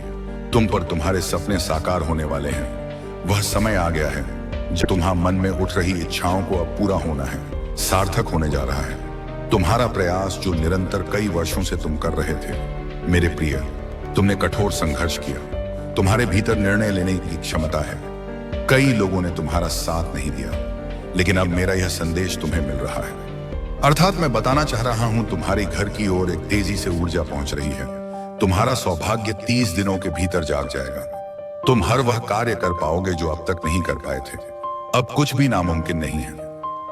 तुम पर। तुम्हारे सपने साकार होने वाले हैं। वह समय आ गया है जब तुम्हारे मन में उठ रही इच्छाओं को अब पूरा होना है, सार्थक होने जा रहा है। तुम्हारा प्रयास जो निरंतर कई वर्षों से तुम कर रहे थे, मेरे प्रिय, तुमने कठोर संघर्ष किया। तुम्हारे भीतर निर्णय लेने की क्षमता है। कई लोगों ने तुम्हारा साथ नहीं दिया, लेकिन अब मेरा यह संदेश तुम्हें मिल रहा है। अर्थात मैं बताना चाह रहा हूं, तुम्हारे घर की ओर एक तेजी से ऊर्जा पहुंच रही है। तुम्हारा सौभाग्य 30 दिनों के भीतर जाग जाएगा। तुम हर वह कार्य कर पाओगे जो अब तक नहीं कर पाए थे। अब कुछ भी नामुमकिन नहीं है।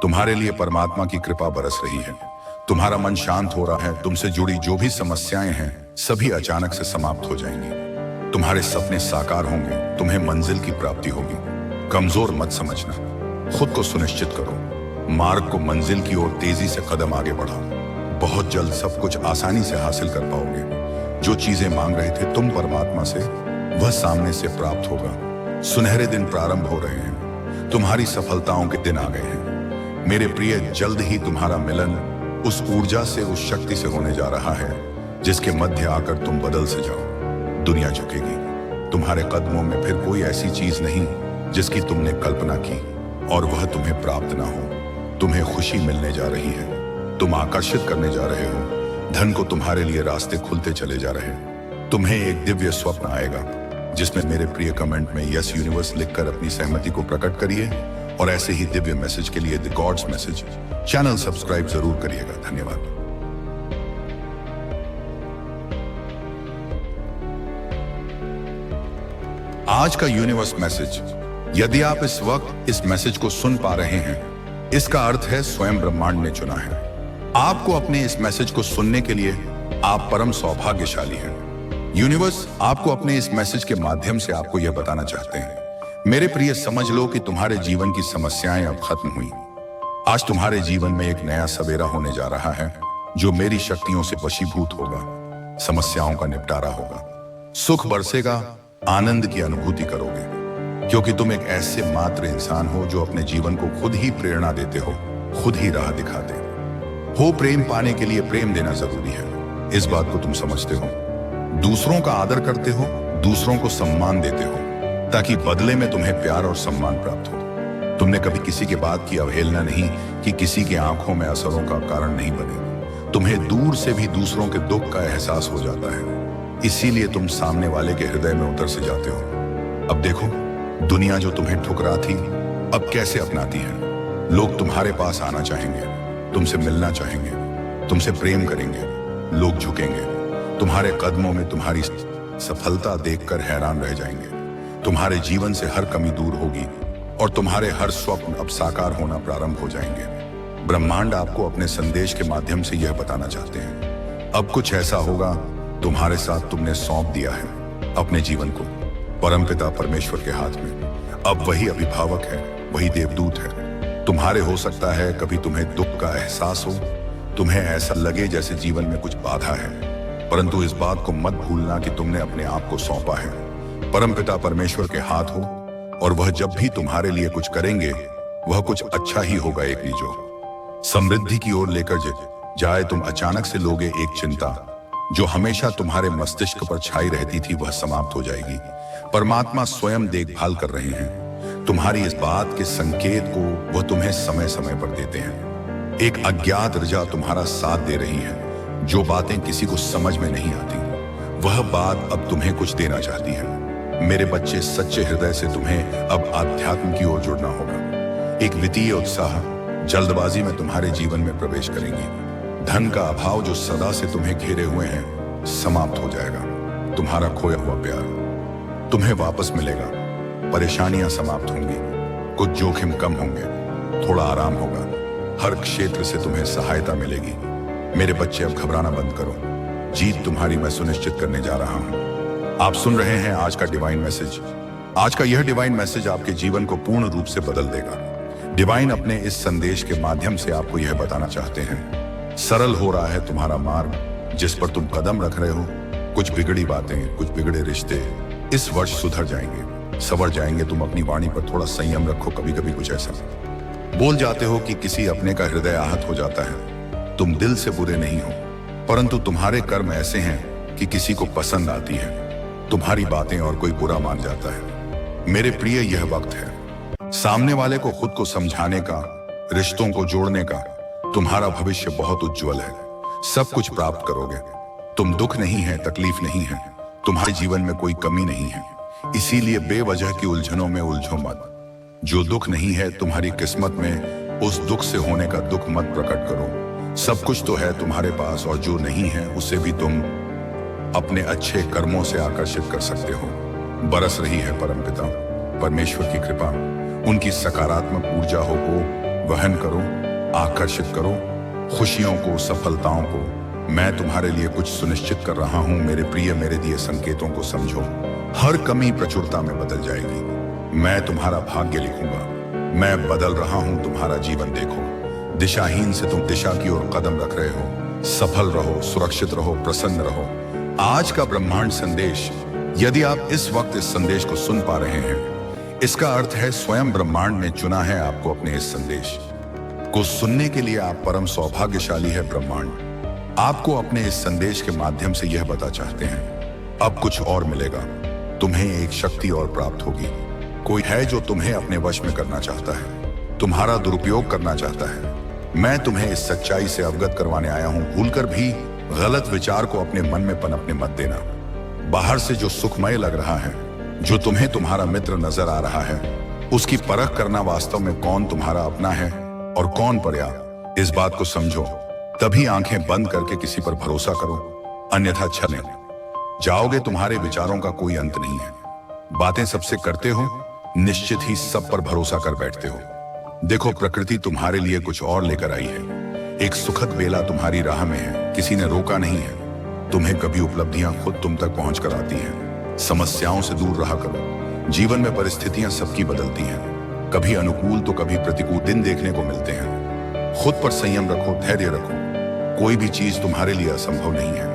तुम्हारे लिए परमात्मा की कृपा बरस रही है। तुम्हारा मन शांत हो रहा है। तुमसे जुड़ी जो भी समस्याएं हैं, सभी अचानक से समाप्त हो जाएंगी। तुम्हारे सपने साकार होंगे। तुम्हें मंजिल की प्राप्ति होगी। कमजोर मत समझना, खुद को सुनिश्चित करो। मार्ग को मंजिल की ओर तेजी से कदम आगे बढ़ाओ। बहुत जल्द सब कुछ आसानी से हासिल कर पाओगे। जो चीजें मांग रहे थे तुम परमात्मा से, वह सामने से प्राप्त होगा। सुनहरे दिन प्रारंभ हो रहे हैं। तुम्हारी सफलताओं के दिन आ गए हैं। मेरे प्रिय, जल्द ही तुम्हारा मिलन उस ऊर्जा से, उस शक्ति से होने जा रहा है जिसके मध्य आकर तुम बदल से जाओ। दुनिया झुकेगी। तुम्हारे कदमों में फिर कोई ऐसी चीज नहीं जिसकी तुमने कल्पना की और वह तुम्हें प्राप्त ना हो। तुम्हें खुशी मिलने जा रही है। तुम आकर्षित करने जा रहे हो। धन को तुम्हारे लिए रास्ते खुलते चले जा रहे हैं। तुम्हें एक दिव्य स्वप्न आएगा जिसमें मेरे प्रिय कमेंट में यस यूनिवर्स लिखकर अपनी सहमति को प्रकट करिए। और ऐसे ही दिव्य मैसेज के लिए the gods message channel subscribe जरूर करिएगा। धन्यवाद। आज का यूनिवर्स मैसेज, यदि आप इस वक्त इस मैसेज को सुन पा रहे हैं, इसका अर्थ है स्वयं ब्रह्मांड ने चुना है आपको। अपने इस मैसेज को सुनने के लिए आप परम सौभाग्यशाली हैं। यूनिवर्स आपको अपने इस मैसेज के माध्यम से आपको यह बताना चाहते हैं, मेरे प्रिय, समझ लो कि तुम्हारे जीवन की समस्याएं अब खत्म हुई। आज तुम्हारे जीवन में एक नया सवेरा होने जा रहा है जो मेरी शक्तियों से वशीभूत होगा। समस्याओं का निपटारा होगा। सुख बरसेगा। आनंद की अनुभूति करोगे, क्योंकि तुम एक ऐसे मात्र इंसान हो जो अपने जीवन को खुद ही प्रेरणा देते हो, खुद ही राह दिखाते हो। प्रेम पाने के लिए प्रेम देना जरूरी है। इस बात को तुम समझते हो। दूसरों का आदर करते हो, दूसरों को सम्मान देते हो, ताकि बदले में तुम्हें प्यार और सम्मान प्राप्त हो। तुमने कभी किसी के बात की अवहेलना नहीं कि किसी की आंखों में असरों का कारण नहीं बने। तुम्हें दूर से भी दूसरों के दुख का एहसास हो जाता है। इसीलिए तुम सामने वाले के हृदय में उतर से जाते हो। अब देखो, दुनिया जो तुम्हें ठुकरा थी अब कैसे अपनाती है। लोग तुम्हारे पास आना चाहेंगे, तुमसे मिलना चाहेंगे, तुमसे प्रेम करेंगे। लोग झुकेंगे। तुम्हारे कदमों में तुम्हारी सफलता देखकर हैरान रह जाएंगे। तुम्हारे जीवन से हर कमी दूर होगी और तुम्हारे हर स्वप्न अब साकार होना प्रारंभ हो जाएंगे। ब्रह्मांड आपको अपने संदेश के माध्यम से यह बताना चाहते हैं, अब कुछ ऐसा होगा तुम्हारे साथ। तुमने सौंप दिया है अपने जीवन को परमपिता परमेश्वर के हाथ में। अब वही अभिभावक है, वही देवदूत है। तुम्हारे हो सकता है कभी तुम्हें दुख का एहसास हो, तुम्हें ऐसा लगे जैसे जीवन में कुछ बाधा है, परंतु इस बात को मत भूलना कि तुमने अपने आप को सौंपा है। परमपिता परमेश्वर के हाथ हो, और वह जब भी तुम्हारे लिए कुछ करेंगे वह कुछ अच्छा ही होगा। एक लीजो समृद्धि की ओर लेकर जाए। तुम अचानक से लोगे एक चिंता जो हमेशा तुम्हारे मस्तिष्क पर छाई रहती थी, वह समाप्त हो जाएगी। परमात्मा स्वयं देखभाल कर रहे हैं तुम्हारी इस बात के संकेत को, वह तुम्हें समय समय पर देते हैं। एक अज्ञात ऋचा तुम्हारा साथ दे रही है। जो बातें किसी को समझ में नहीं आती, वह बात अब तुम्हें कुछ देना चाहती है। मेरे बच्चे, सच्चे हृदय से तुम्हें अब आध्यात्म की ओर जुड़ना होगा। एक वित्तीय उत्साह जल्दबाजी में तुम्हारे जीवन में प्रवेश करेंगी। धन का अभाव जो सदा से तुम्हें घेरे हुए हैं समाप्त हो जाएगा। तुम्हारा खोया हुआ प्यार तुम्हें वापस मिलेगा। परेशानियां समाप्त होंगी, कुछ जोखिम कम होंगे, थोड़ा आराम होगा। हर क्षेत्र से तुम्हें सहायता मिलेगी। मेरे बच्चे, अब घबराना बंद करो। जीत तुम्हारी मैं सुनिश्चित करने जा रहा हूं। आप सुन रहे हैं आज का डिवाइन मैसेज। आज का यह डिवाइन मैसेज आपके जीवन को पूर्ण रूप से बदल देगा। डिवाइन अपने इस संदेश के माध्यम से आपको यह बताना चाहते हैं, सरल हो रहा है तुम्हारा मार्ग जिस पर तुम कदम रख रहे हो। कुछ बिगड़ी बातें, कुछ बिगड़े रिश्ते इस वर्ष सुधर जाएंगे, संवर जाएंगे। तुम अपनी वाणी पर थोड़ा संयम रखो। कभी कभी कुछ ऐसा बोल जाते हो कि किसी अपने का हृदय आहत हो जाता है। तुम दिल से बुरे नहीं हो, परंतु तुम्हारे कर्म ऐसे हैं कि किसी को पसंद आती है तुम्हारी बातें और कोई बुरा मान जाता है। मेरे प्रिय, यह वक्त है सामने वाले को खुद को समझाने का, रिश्तों को जोड़ने का। तुम्हारा भविष्य बहुत उज्जवल है। सब कुछ प्राप्त करोगे। तुम दुख नहीं है, तकलीफ नहीं है, तुम्हारे जीवन में कोई कमी नहीं है। इसीलिए बेवजह की उलझनों में उलझो मत। जो दुख नहीं है तुम्हारी किस्मत में, उस दुख से होने का दुख मत प्रकट करो। सब कुछ तो है तुम्हारे पास, और जो नहीं है उसे भी तुम अपने अच्छे कर्मों से आकर्षित कर सकते हो। बरस रही है परमपिता परमेश्वर की कृपा। उनकी सकारात्मक ऊर्जा को वहन करो, आकर्षित करो खुशियों को, सफलताओं को। मैं तुम्हारे लिए कुछ सुनिश्चित कर रहा हूं मेरे प्रिय। मेरे दिए संकेतों को समझो। हर कमी प्रचुरता में बदल जाएगी। मैं तुम्हारा भाग्य लिखूंगा। मैं बदल रहा हूं तुम्हारा जीवन। देखो, दिशाहीन से तुम दिशा की ओर कदम रख रहे हो। सफल रहो, सुरक्षित रहो, प्रसन्न रहो। आज का ब्रह्मांड संदेश, यदि आप इस वक्त इस संदेश को सुन पा रहे हैं, इसका अर्थ है स्वयं ब्रह्मांड ने चुना है आपको अपने इस संदेश को सुनने के लिए। आप परम सौभाग्यशाली है। ब्रह्मांड आपको अपने इस संदेश के माध्यम से यह बता चाहते हैं, अब कुछ और मिलेगा। तुम्हें एक शक्ति और प्राप्त होगी। कोई है जो तुम्हें अपने वश में करना चाहता है, तुम्हारा दुरुपयोग करना चाहता है। मैं तुम्हें इस सच्चाई से अवगत करवाने आया हूं। भूलकर भी गलत विचार को अपने मन में पनपने मत देना। बाहर से जो सुखमय लग रहा है, जो तुम्हें तुम्हारा मित्र नजर आ रहा है, उसकी परख करना वास्तव में कौन तुम्हारा अपना है और कौन पराया, इस बात को समझो। तभी आंखें बंद करके किसी पर भरोसा करो, अन्यथा छले जाओगे। तुम्हारे विचारों का कोई अंत नहीं है। बातें सबसे करते हो, निश्चित ही सब पर भरोसा कर बैठते हो। देखो, प्रकृति तुम्हारे लिए कुछ और लेकर आई है। एक सुखद बेला तुम्हारी राह में है। किसी ने रोका नहीं है तुम्हें। कभी उपलब्धियां खुद तुम तक पहुंच कर आती हैं। समस्याओं से दूर रहा करो। जीवन में परिस्थितियां सबकी बदलती हैं, कभी अनुकूल तो कभी प्रतिकूल दिन देखने को मिलते हैं। खुद पर संयम रखो, धैर्य रखो। कोई भी चीज तुम्हारे लिए असंभव नहीं है।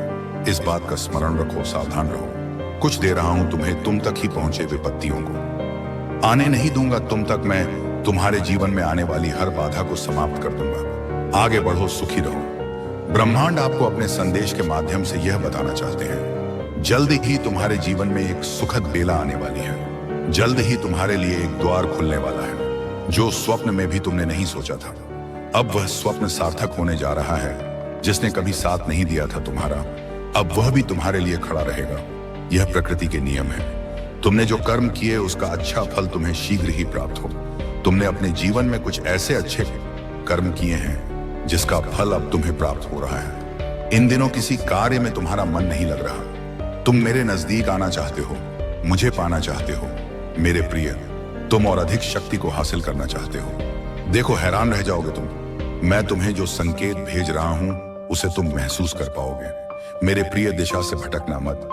इस बात का स्मरण रखो, सावधान रहो। कुछ दे रहा हूं तुम्हें, तुम तक ही पहुंचे विपत्तियों को आने नहीं दूंगा तुम तक। मैं तुम्हारे जीवन में आने वाली हर बाधा को समाप्त कर दूंगा। आगे बढ़ो, सुखी रहो। ब्रह्मांड आपको अपने संदेश के माध्यम से यह बताना चाहते हैं, जल्द ही तुम्हारे जीवन में एक सुखद बेला आने वाली है। जल्द ही तुम्हारे लिए एक द्वार खुलने वाला है जो स्वप्न में भी तुमने नहीं सोचा था। अब वह स्वप्न सार्थक होने जा रहा है। जिसने कभी साथ नहीं दिया था तुम्हारा, अब वह भी तुम्हारे लिए खड़ा रहेगा। यह प्रकृति के नियम है। तुमने जो कर्म किए उसका अच्छा फल तुम्हें शीघ्र ही प्राप्त हो। तुमने अपने जीवन में कुछ ऐसे अच्छे कर्म किए हैं जिसका फल अब तुम्हें प्राप्त हो रहा है। इन दिनों किसी कार्य में तुम्हारा मन नहीं लग रहा। तुम मेरे नजदीक आना चाहते हो, मुझे पाना चाहते हो। मेरे प्रिय, तुम और अधिक शक्ति को हासिल करना चाहते हो। देखो, हैरान रह जाओगे तुम। मैं तुम्हें जो संकेत भेज रहा हूं उसे तुम महसूस कर पाओगे। मेरे प्रिय, दिशा से भटकना मत।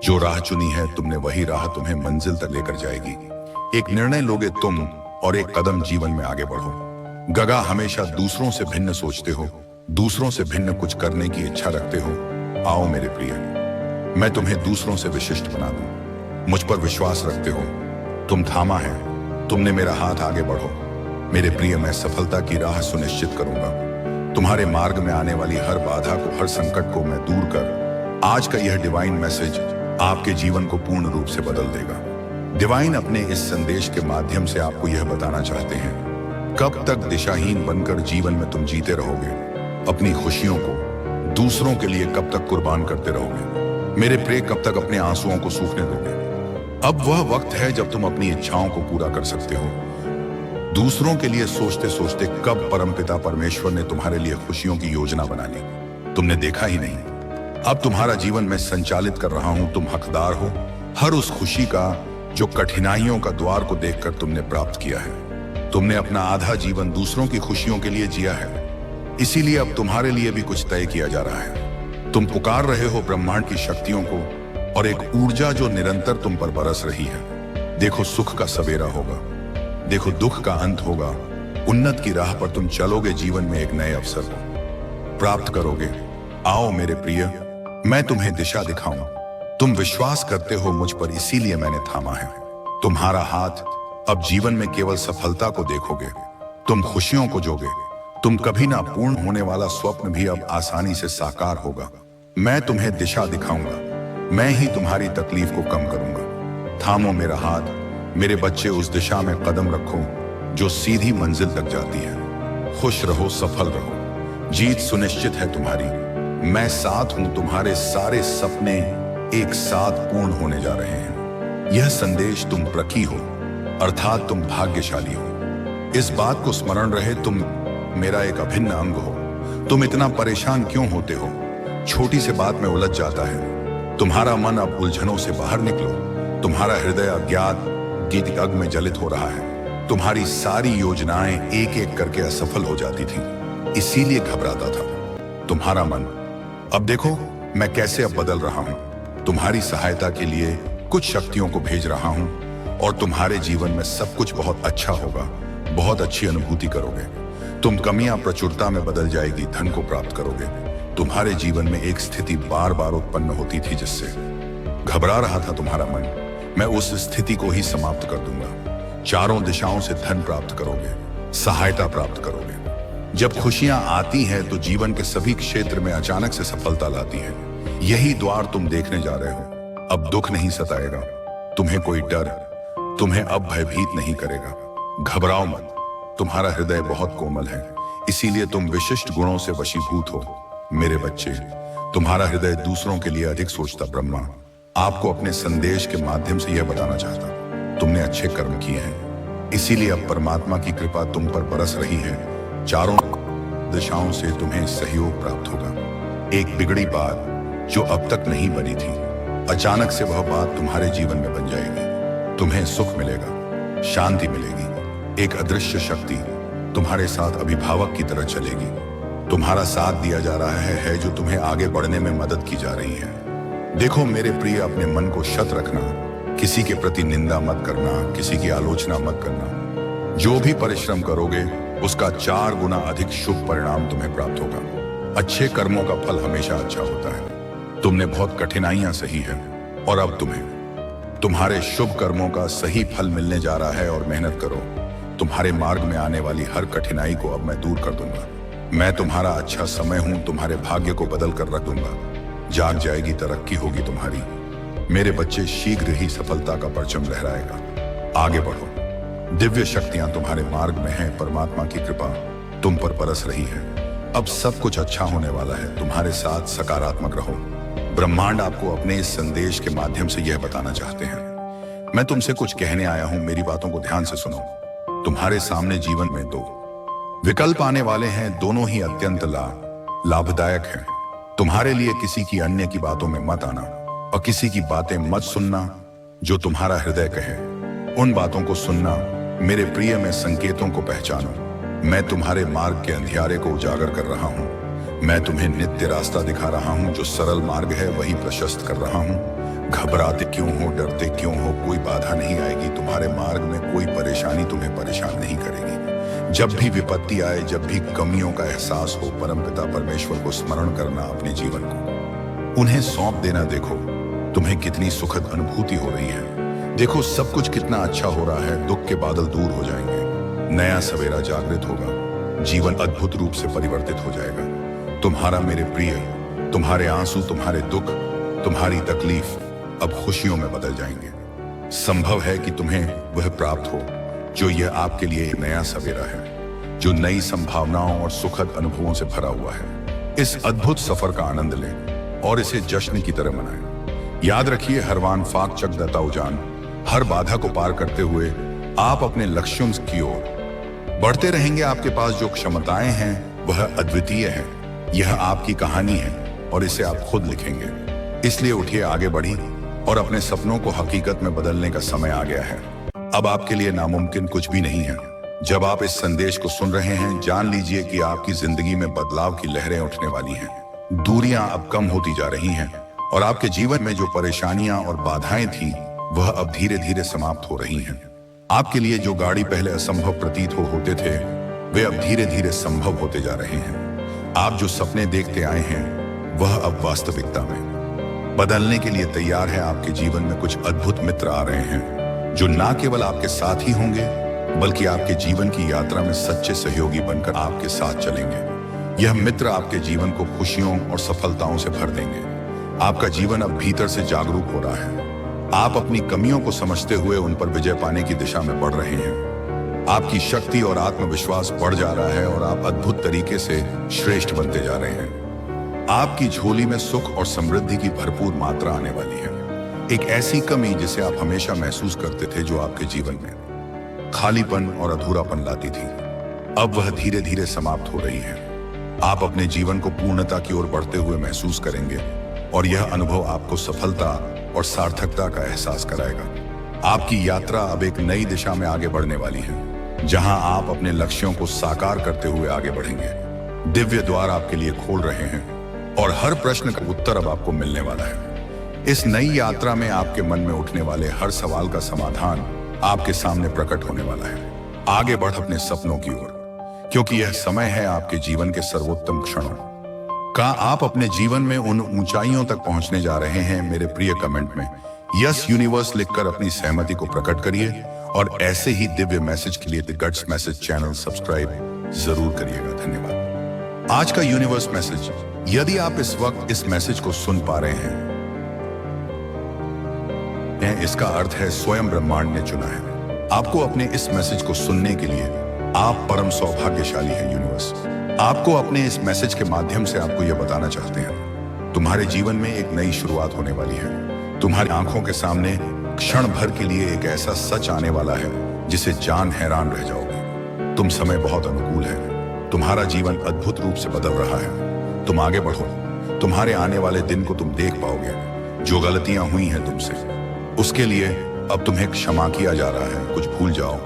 जो राह चुनी है तुमने, वही राह तुम्हें मंजिल तक लेकर जाएगी। एक निर्णय लोगे तुम और एक कदम जीवन में आगे बढ़ो। गगा, हमेशा दूसरों से भिन्न सोचते हो, दूसरों से भिन्न कुछ करने की इच्छा रखते हो। आओ मेरे प्रिय, मैं तुम्हें दूसरों से विशिष्ट बना दूं। मुझ पर विश्वास रखते हो, तुम थामा है, तुमने मेरा हाथ आगे बढ़ो। मेरे प्रिय, मैं सफलता की राह सुनिश्चित करूंगा। तुम्हारे मार्ग में आने वाली हर बाधा को, हर संकट को मैं दूर कर आज का यह डिवाइन मैसेज आपके जीवन को पूर्ण रूप से बदल देगा। डिवाइन अपने इस संदेश के माध्यम से आपको यह बताना चाहते हैं, कब तक दिशाहीन बनकर जीवन में तुम जीते रहोगे? अपनी खुशियों को दूसरों के लिए कब तक कुर्बान करते रहोगे? मेरे प्रिय, कब तक अपने आंसुओं को सूखने दोगे? अब वह वक्त है जब तुम अपनी इच्छाओं को पूरा कर सकते हो। दूसरों के लिए सोचते सोचते कब परमपिता परमेश्वर ने तुम्हारे लिए खुशियों की योजना बना ली, तुमने देखा ही नहीं। अब तुम्हारा जीवन मैं संचालित कर रहा हूं, तुम हकदार हो हर उस खुशी का जो कठिनाइयों का द्वार को देखकर तुमने प्राप्त किया है। तुमने अपना आधा जीवन दूसरों की खुशियों के लिए जिया है, इसीलिए अब तुम्हारे लिए भी कुछ तय किया जा रहा है। तुम पुकार रहे हो ब्रह्मांड की शक्तियों को और एक ऊर्जा जो निरंतर तुम पर बरस रही है। देखो, सुख का सवेरा होगा, देखो दुख का अंत होगा, उन्नत की राह पर तुम चलोगे, जीवन में एक नए अवसर को प्राप्त करोगे। आओ मेरे प्रिय, मैं तुम्हें दिशा दिखाऊं। तुम विश्वास करते हो मुझ पर, इसीलिए मैंने थामा है तुम्हारा हाथ। अब जीवन में केवल सफलता को देखोगे, तुम खुशियों को जोगे, तुम कभी ना पूर्ण होने वाला स्वप्न भी अब आसानी से साकार होगा। मैं तुम्हें दिशा दिखाऊंगा, मैं ही तुम्हारी तकलीफ को कम करूंगा। थामो मेरा हाथ मेरे बच्चे, उस दिशा में कदम रखो जो सीधी मंजिल तक जाती है। खुश रहो, सफल रहो, जीत सुनिश्चित है तुम्हारी। मैं साथ हूं, तुम्हारे सारे सपने एक साथ पूर्ण होने जा रहे हैं। यह संदेश तुम प्रकी हो, अर्थात तुम भाग्यशाली हो। इस बात को स्मरण रहे, तुम मेरा एक अभिन्न अंग हो। तुम इतना परेशान क्यों होते हो? छोटी सी बात में उलझ जाता है। तुम्हारा मन अब उलझनों से बाहर निकलो। तुम्हारा हृदय अज्ञात गीत अग में जलित हो रहा है। तुम्हारी सारी योजनाएं एक एक करके असफल हो जाती थी, इसीलिए घबराता था तुम्हारा मन। अब देखो मैं कैसे अब बदल रहा हूं। तुम्हारी सहायता के लिए कुछ शक्तियों को भेज रहा हूं और तुम्हारे जीवन में सब कुछ बहुत अच्छा होगा। बहुत अच्छी अनुभूति करोगे। तुम कमियां प्रचुरता में बदल जाएगी, धन को प्राप्त करोगे। तुम्हारे जीवन में एक स्थिति बार बार उत्पन्न होती थी जिससे घबरा रहा था तुम्हारा मन, मैं उस स्थिति को ही समाप्त कर दूंगा। चारों दिशाओं से धन प्राप्त करोगे, सहायता प्राप्त करोगे। जब खुशियां आती हैं तो जीवन के सभी क्षेत्र में अचानक से सफलता लाती है। यही द्वार तुम देखने जा रहे हो। अब दुख नहीं सताएगा, तुम्हें कोई डर तुम्हें अब भयभीत नहीं करेगा। घबराओ मत, तुम्हारा हृदय बहुत कोमल है, इसीलिए तुम विशिष्ट गुणों से वशीभूत हो। मेरे बच्चे, तुम्हारा हृदय दूसरों के लिए अधिक सोचता। ब्रह्मा आपको अपने संदेश के माध्यम से यह बताना चाहता, तुमने अच्छे कर्म किए हैं, इसीलिए अब परमात्मा की कृपा तुम पर बरस रही है। चारों दिशाओं से तुम्हें सहयोग प्राप्त होगा। एक बिगड़ी बात जो अब तक नहीं बनी थी, अचानक से वह बात तुम्हारे जीवन में बन जाएगी। तुम्हें सुख मिलेगा, शांति मिलेगी। एक अदृश्य शक्ति तुम्हारे साथ अभिभावक की तरह चलेगी। तुम्हारा साथ दिया जा रहा है जो तुम्हें आगे बढ़ने में मदद की जा रही है। देखो मेरे प्रिय, अपने मन को शत रखना, किसी के प्रति निंदा मत करना, किसी की आलोचना मत करना। जो भी परिश्रम करोगे उसका 4 गुना अधिक शुभ परिणाम तुम्हें प्राप्त होगा। अच्छे कर्मों का फल हमेशा अच्छा होता है। तुमने बहुत कठिनाइयां सही है और अब तुम्हें तुम्हारे शुभ कर्मों का सही फल मिलने जा रहा है। और मेहनत करो, तुम्हारे मार्ग में आने वाली हर कठिनाई को अब मैं दूर कर दूंगा। मैं तुम्हारा अच्छा समय हूं, तुम्हारे भाग्य को बदल कर रख दूंगा। जाग जाएगी, तरक्की होगी तुम्हारी। मेरे बच्चे, शीघ्र ही सफलता का परचम लहराएगा। आगे बढ़ो, दिव्य शक्तियां तुम्हारे मार्ग में हैं। परमात्मा की कृपा तुम पर बरस रही है। अब सब कुछ अच्छा होने वाला है। तुम्हारे साथ सकारात्मक रहो। ब्रह्मांड आपको अपने इस संदेश के माध्यम से यह बताना चाहते हैं, मैं तुमसे कुछ कहने आया हूं, मेरी बातों को ध्यान से सुनो। तुम्हारे सामने जीवन में 2 विकल्प आने वाले हैं, दोनों ही अत्यंत लाभदायक हैं। तुम्हारे लिए किसी की अन्य की बातों में मत आना और किसी की बातें मत सुनना जो तुम्हारा हृदय कहे। उन बातों को सुनना। मेरे प्रिय, में संकेतों को पहचानो। मैं तुम्हारे मार्ग के अंधियारे को उजागर कर रहा हूँ। मैं तुम्हें नित्य रास्ता दिखा रहा हूँ। जो सरल मार्ग है वही प्रशस्त कर रहा हूँ। घबराते क्यों हो, डरते क्यों हो? कोई बाधा नहीं आएगी तुम्हारे मार्ग में। कोई परेशानी तुम्हें परेशान नहीं करेगी। जब भी विपत्ति आए, जब भी कमियों का एहसास हो, परमपिता परमेश्वर को स्मरण करना, अपने जीवन को उन्हें सौंप देना। देखो तुम्हें कितनी सुखद अनुभूति हो रही है। देखो सब कुछ कितना अच्छा हो रहा है, दुख के बादल दूर हो जाएंगे, नया सवेरा जागृत होगा, जीवन अद्भुत रूप से परिवर्तित हो जाएगा। तुम्हारा मेरे प्रिय, तुम्हारे आंसू, तुम्हारे दुख, तुम्हारी तकलीफ अब खुशियों में बदल जाएंगे। संभव है कि तुम्हें वह प्राप्त हो जो यह आपके लिए एक नया सवेरा है, जो नई संभावनाओं और सुखद अनुभवों से भरा हुआ है। इस अद्भुत सफर का आनंद लें और इसे जश्न की तरह मनाएं। याद रखिए, हरवान फाक चक दताउजान, हर बाधा को पार करते हुए आप अपने लक्ष्यों की ओर बढ़ते रहेंगे। आपके पास जो क्षमताएं हैं वह अद्वितीय है। यह आपकी कहानी है और इसे आप खुद लिखेंगे। इसलिए उठिए, आगे बढ़िए और अपने सपनों को हकीकत में बदलने का समय आ गया है। अब आपके लिए नामुमकिन कुछ भी नहीं है। जब आप इस संदेश को सुन रहे हैं, जान लीजिए कि आपकी जिंदगी में बदलाव की लहरें उठने वाली हैं। दूरियां अब कम होती जा रही हैं और आपके जीवन में जो परेशानियां और बाधाएं थीं, वह अब धीरे धीरे समाप्त हो रही हैं। आपके लिए जो गाड़ी पहले असंभव प्रतीत होते थे, वे अब धीरे धीरे संभव होते जा रहे हैं। आप जो सपने देखते आए हैं, वह अब वास्तविकता में बदलने के लिए तैयार है। आपके जीवन में कुछ अद्भुत मित्र आ रहे हैं जो ना केवल आपके साथ ही होंगे, बल्कि आपके जीवन की यात्रा में सच्चे सहयोगी बनकर आपके साथ चलेंगे। यह मित्र आपके जीवन को खुशियों और सफलताओं से भर देंगे। आपका जीवन अब भीतर से जागरूक हो रहा है। आप अपनी कमियों को समझते हुए उन पर विजय पाने की दिशा में बढ़ रहे हैं। आपकी शक्ति और आत्मविश्वास बढ़ जा रहा है और आप अद्भुत तरीके से श्रेष्ठ बनते जा रहे हैं। आपकी झोली में सुख और समृद्धि की भरपूर मात्रा आने वाली है। एक ऐसी कमी जिसे आप हमेशा महसूस करते थे, जो आपके जीवन में खालीपन और अधूरापन लाती थी, अब वह धीरे धीरे समाप्त हो रही है। आप अपने जीवन को पूर्णता की ओर बढ़ते हुए महसूस करेंगे और यह अनुभव आपको सफलता और सार्थकता का एहसास कराएगा। आपकी यात्रा अब एक नई दिशा में आगे बढ़ने वाली है, जहां आप अपने लक्ष्यों को साकार करते हुए आगे बढ़ेंगे। दिव्य द्वार आपके लिए खोल रहे हैं और हर प्रश्न का उत्तर अब आपको मिलने वाला है। इस नई यात्रा में आपके मन में उठने वाले हर सवाल का समाधान आपके सामने प्रकट होने वाला है। आगे बढ़ अपने सपनों की ओर, क्योंकि यह समय है आपके जीवन के सर्वोत्तम क्षणों का। आप अपने जीवन में उन ऊंचाइयों तक पहुंचने जा रहे हैं। मेरे प्रिय, कमेंट में यस यूनिवर्स लिखकर अपनी सहमति को प्रकट करिए और ऐसे ही दिव्य मैसेज के लिए the guts message channel subscribe जरूर करिएगा। धन्यवाद। आज का यूनिवर्स मैसेज, यदि आप इस वक्त इस मैसेज को सुन पा रहे हैं, इसका अर्थ है स्वयं ब्रह्मांड ने चुना है आपको। अपने इस मैसेज को सुनने के लिए आप परम सौभाग्यशाली हैं। यूनिवर्स आपको अपने इस मैसेज के माध्यम से आपको यह बताना चाहते हैं, तुम्हारे जीवन में एक नई शुरुआत होने वाली है। तुम्हारी आंखों के सामने क्षण भर के लिए एक ऐसा सच आने वाला है जिसे जान हैरान रह जाओगे। तुम समय बहुत अनुकूल है। तुम्हारा जीवन अद्भुत रूप से बदल रहा है। तुम आगे बढ़ो। तुम्हारे आने वाले दिन को तुम देख पाओगे। जो गलतियां हुई हैं तुमसे, उसके लिए अब तुम्हें क्षमा किया जा रहा है। कुछ भूल जाओ,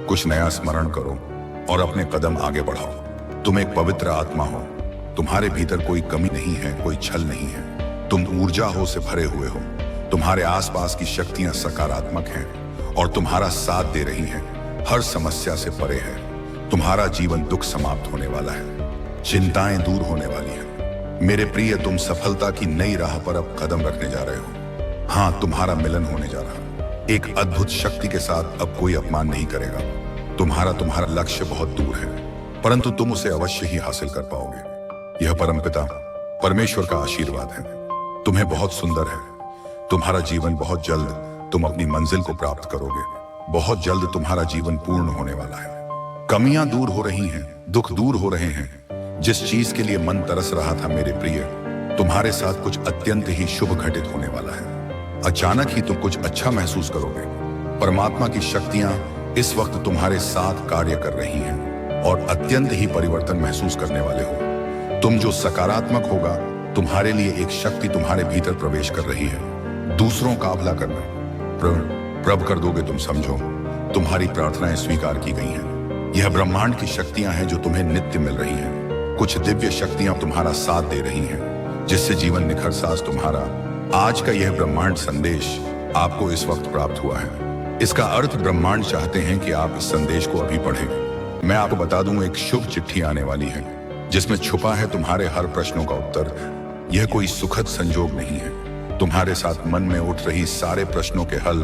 कुछ नया स्मरण करो और अपने कदम आगे बढ़ाओ। तुम एक पवित्र आत्मा हो। तुम्हारे भीतर कोई कमी नहीं है, कोई छल नहीं है। तुम ऊर्जा हो से भरे हुए हो। तुम्हारे आसपास की शक्तियां सकारात्मक हैं और तुम्हारा साथ दे रही हैं। हर समस्या से परे है। तुम्हारा जीवन दुख समाप्त होने वाला है। चिंताएं दूर होने वाली हैं। मेरे प्रिय, तुम सफलता की नई राह पर अब कदम रखने जा रहे हो। हाँ, तुम्हारा मिलन होने जा रहा है। एक अद्भुत शक्ति के साथ अब कोई अपमान नहीं करेगा। तुम्हारा लक्ष्य बहुत दूर है, परंतु तुम उसे अवश्य ही हासिल कर पाओगे। यह परमपिता परमेश्वर का आशीर्वाद है। तुम्हें बहुत सुंदर है। तुम्हारा जीवन बहुत जल्द तुम अपनी मंजिल को प्राप्त करोगे। बहुत जल्द तुम्हारा जीवन पूर्ण होने वाला है। कमियां दूर हो रही हैं, दुख दूर हो रहे हैं। जिस चीज के लिए मन तरस रहा था, मेरे प्रिय, तुम्हारे साथ कुछ अत्यंत ही शुभ घटित होने वाला है। अचानक ही तुम कुछ अच्छा महसूस करोगे। परमात्मा की शक्तियां इस वक्त तुम्हारे साथ कार्य कर रही हैं और अत्यंत ही परिवर्तन महसूस करने वाले हो। तुम जो सकारात्मक होगा, तुम्हारे लिए एक शक्ति तुम्हारे भीतर प्रवेश कर रही है। दूसरों का अभला करना प्रभ कर दोगे। तुम समझो, तुम्हारी प्रार्थनाएं स्वीकार की गई हैं। यह ब्रह्मांड की शक्तियां हैं जो तुम्हें नित्य मिल रही हैं। कुछ दिव्य शक्तियां तुम्हारा साथ दे रही हैं, जिससे जीवन निखर साज तुम्हारा। आज का यह ब्रह्मांड संदेश आपको इस वक्त प्राप्त हुआ है। इसका अर्थ ब्रह्मांड चाहते हैं कि आप इस संदेश को अभी पढ़ें। मैं आपको बता दूं, एक शुभ चिट्ठी आने वाली है जिसमें छुपा है तुम्हारे हर प्रश्नों का उत्तर। यह कोई सुखद संजोग नहीं है, तुम्हारे साथ मन में उठ रही सारे प्रश्नों के हल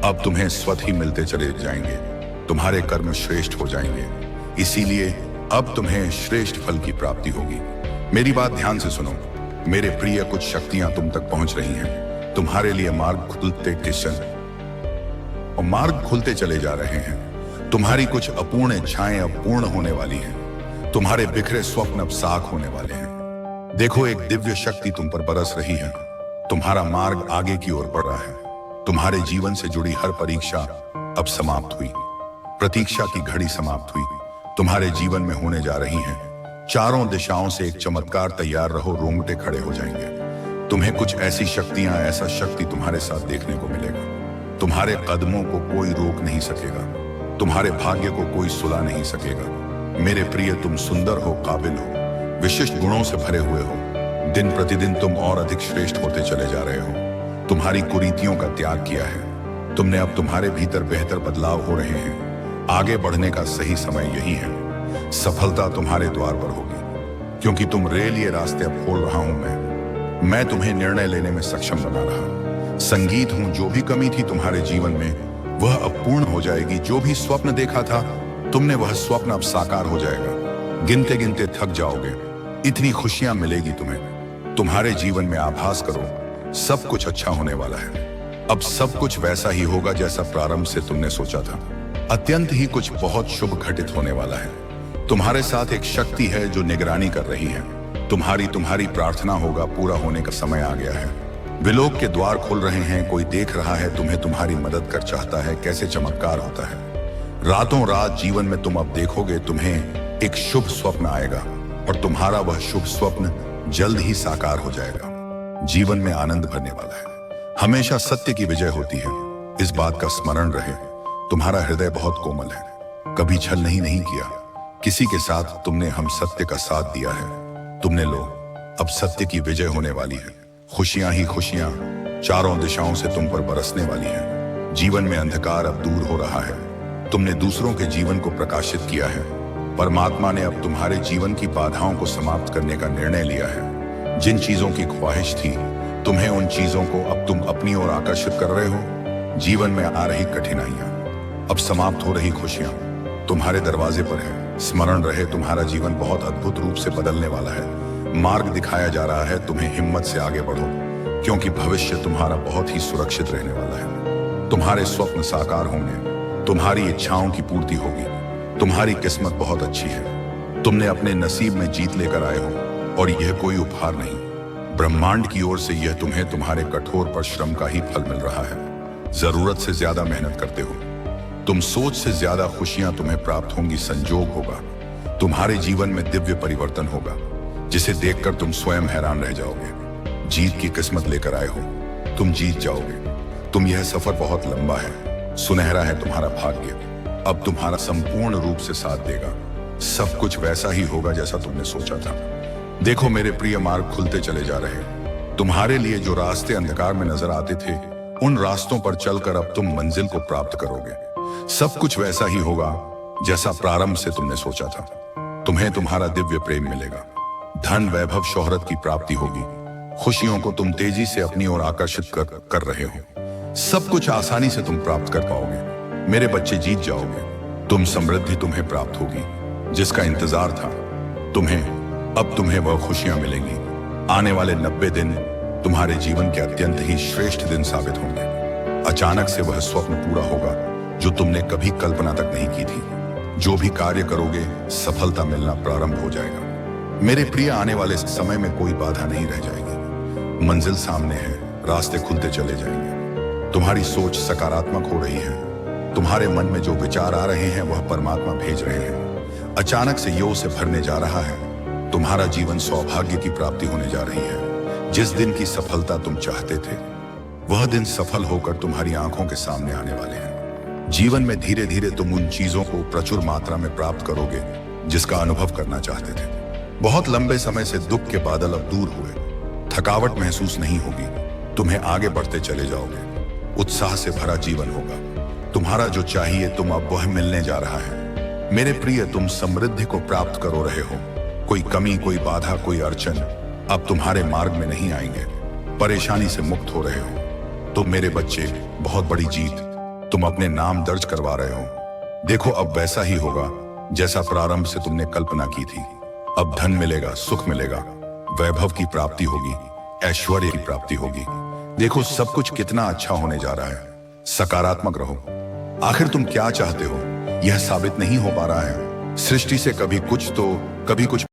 अब तुम्हें स्वतः ही मिलते चले जाएंगे। तुम्हारे कर्म श्रेष्ठ हो जाएंगे, इसीलिए अब तुम्हें श्रेष्ठ फल की प्राप्ति होगी। मेरी बात ध्यान से सुनो मेरे प्रिय, कुछ शक्तियां तुम तक पहुंच रही हैं। तुम्हारे लिए मार्ग खुलते चले जा रहे हैं। तुम्हारी कुछ अपूर्ण इच्छाएं अब पूर्ण होने वाली हैं। तुम्हारे बिखरे स्वप्न अब साख होने वाले हैं। देखो, एक दिव्य शक्ति तुम पर बरस रही है। तुम्हारा मार्ग आगे की ओर बढ़ रहा है। तुम्हारे जीवन से जुड़ी हर परीक्षा अब समाप्त हुई। प्रतीक्षा की घड़ी समाप्त हुई। तुम्हारे जीवन में होने जा रही है चारों दिशाओं से एक चमत्कार। तैयार रहो, रोंगटे खड़े हो जाएंगे। तुम्हें कुछ ऐसी शक्तियां, ऐसा शक्ति तुम्हारे साथ देखने को मिलेगा। तुम्हारे कदमों को कोई रोक नहीं सकेगा। तुम्हारे भाग्य को कोई सुला नहीं सकेगा। मेरे प्रिय, तुम सुंदर हो, काबिल हो, विशिष्ट गुणों से भरे हुए हो। दिन प्रतिदिन तुम और अधिक श्रेष्ठ होते चले जा रहे हो। तुम्हारी कुरीतियों का त्याग किया है तुमने। अब तुम्हारे भीतर बेहतर बदलाव हो रहे हैं। आगे बढ़ने का सही समय यही है। सफलता तुम्हारे द्वार पर होगी, क्योंकि तुम रेल ये रास्ते अब खोल रहा हूं मैं तुम्हें निर्णय लेने में सक्षम बना रहा। संगीत हूं, जो भी कमी थी तुम्हारे जीवन में वह अब पूर्ण हो जाएगी। जो भी स्वप्न देखा था तुमने, वह स्वप्न अब साकार हो जाएगा। गिनते गिनते थक जाओगे, इतनी खुशियां मिलेगी तुम्हें। तुम्हारे जीवन में आभास करो, सब कुछ अच्छा होने वाला है। अब सब कुछ वैसा ही होगा जैसा प्रारंभ से तुमने सोचा था। अत्यंत ही कुछ बहुत शुभ घटित होने वाला है। तुम्हारे साथ एक शक्ति है जो निगरानी कर रही है। तुम्हारी प्रार्थना होगा, पूरा होने का समय आ गया है। विलोक के द्वार खुल रहे हैं। कोई देख रहा है तुम्हें, तुम्हारी मदद कर चाहता है। कैसे चमत्कार होता है। रातों रात जीवन में तुम अब देखोगे, तुम्हें एक शुभ स्वप्न आएगा और तुम्हारा वह शुभ स्वप्न जल्द ही साकार हो जाएगा। जीवन में आनंद भरने वाला है। हमेशा सत्य की विजय होती है, इस बात का स्मरण रहे। तुम्हारा हृदय बहुत कोमल है, कभी छल नहीं किया किसी के साथ। तुमने हम सत्य का साथ दिया है। तुमने लो, अब सत्य की विजय होने वाली है। खुशियां ही खुशियां चारों दिशाओं से तुम पर बरसने वाली हैं। जीवन में अंधकार अब दूर हो रहा है। तुमने दूसरों के जीवन को प्रकाशित किया है। परमात्मा ने अब तुम्हारे जीवन की बाधाओं को समाप्त करने का निर्णय लिया है। जिन चीजों की ख्वाहिश थी तुम्हें, उन चीजों को अब तुम अपनी ओर आकर्षित कर रहे हो। जीवन में आ रही कठिनाइयां, अब समाप्त हो रही खुशियां तुम्हारे दरवाजे पर है। स्मरण रहे, तुम्हारा जीवन बहुत अद्भुत रूप से बदलने वाला है। मार्ग दिखाया जा रहा है। तुम्हें हिम्मत से आगे बढ़ो, क्योंकि भविष्य तुम्हारा बहुत ही सुरक्षित रहने वाला है। तुम्हारे स्वप्न साकार होंगे। तुम्हारी इच्छाओं की पूर्ति होगी। तुम्हारी किस्मत बहुत अच्छी है। तुमने अपने नसीब में जीत लेकर आए हो, और यह कोई उपहार नहीं, ब्रह्मांड की ओर से यह तुम्हें तुम्हारे कठोर परिश्रम का ही फल मिल रहा है। जरूरत से ज्यादा मेहनत करते हो, तुम सोच से ज्यादा खुशियां तुम्हें प्राप्त होंगी। संजोग होगा, तुम्हारे जीवन में दिव्य परिवर्तन होगा, जिसे देखकर तुम स्वयं हैरान रह जाओगे। जीत की किस्मत लेकर आए हो, तुम जीत जाओगे। यह सफर बहुत लंबा है, सुनहरा है तुम्हारा भाग्य। अब तुम्हारा संपूर्ण रूप से साथ देगा। सब कुछ वैसा ही होगा जैसा तुमने सोचा था। देखो मेरे प्रिय, मार्ग खुलते चले जा रहे हैं। तुम्हारे लिए जो रास्ते अंधकार में नजर आते थे, उन रास्तों पर चलकर अब तुम मंजिल को प्राप्त करोगे। सब कुछ वैसा ही होगा जैसा प्रारंभ से तुमने सोचा था। तुम्हें तुम्हारा दिव्य प्रेम मिलेगा। धन, वैभव, शोहरत की प्राप्ति होगी। खुशियों को तुम तेजी से अपनी ओर आकर्षित कर रहे हो। सब कुछ आसानी से तुम प्राप्त कर पाओगे। मेरे बच्चे, जीत जाओगे। समृद्धि तुम्हें प्राप्त होगी, जिसका इंतजार था। अब तुम्हें वह खुशियां मिलेंगी। आने वाले 90 दिन तुम्हारे जीवन के अत्यंत ही श्रेष्ठ दिन साबित होंगे। अचानक से वह स्वप्न पूरा होगा जो तुमने कभी कल्पना तक नहीं की थी। जो भी कार्य करोगे, सफलता मिलना प्रारंभ हो जाएगा। मेरे प्रिय, आने वाले समय में कोई बाधा नहीं रह जाएगी। मंजिल सामने है, रास्ते खुलते चले जाएंगे। तुम्हारी सोच सकारात्मक हो रही है। तुम्हारे मन में जो विचार आ रहे हैं वह परमात्मा भेज रहे हैं। अचानक से योग से भरने जा रहा है। तुम्हारा जीवन सौभाग्य की प्राप्ति होने जा रही है। जिस दिन की सफलता तुम चाहते थे, वह दिन सफल होकर तुम्हारी आंखों के सामने आने वाले हैं। जीवन में धीरे धीरे तुम उन चीजों को प्रचुर मात्रा में प्राप्त करोगे जिसका अनुभव करना चाहते थे। बहुत लंबे समय से दुख के बादल अब दूर हुए। थकावट महसूस नहीं होगी। तुम्हें आगे बढ़ते चले जाओगे। उत्साह से भरा जीवन होगा। तुम्हारा जो चाहिए तुम अब वह मिलने जा रहा है। मेरे प्रिय, तुम समृद्धि को प्राप्त करो रहे हो। कोई कमी, कोई बाधा, कोई अड़चन अब तुम्हारे मार्ग में नहीं आएंगे। परेशानी से मुक्त हो रहे हो। तो मेरे बच्चे, बहुत बड़ी जीत, तुम अपने नाम दर्ज करवा रहे हो। देखो, अब वैसा ही होगा जैसा प्रारंभ से तुमने कल्पना की थी। अब धन मिलेगा, सुख मिलेगा, वैभव की प्राप्ति होगी, ऐश्वर्य की प्राप्ति होगी। देखो, सब कुछ कितना अच्छा होने जा रहा है। सकारात्मक रहो। आखिर तुम क्या चाहते हो, यह साबित नहीं हो पा रहा है। सृष्टि से कभी कुछ तो कभी कुछ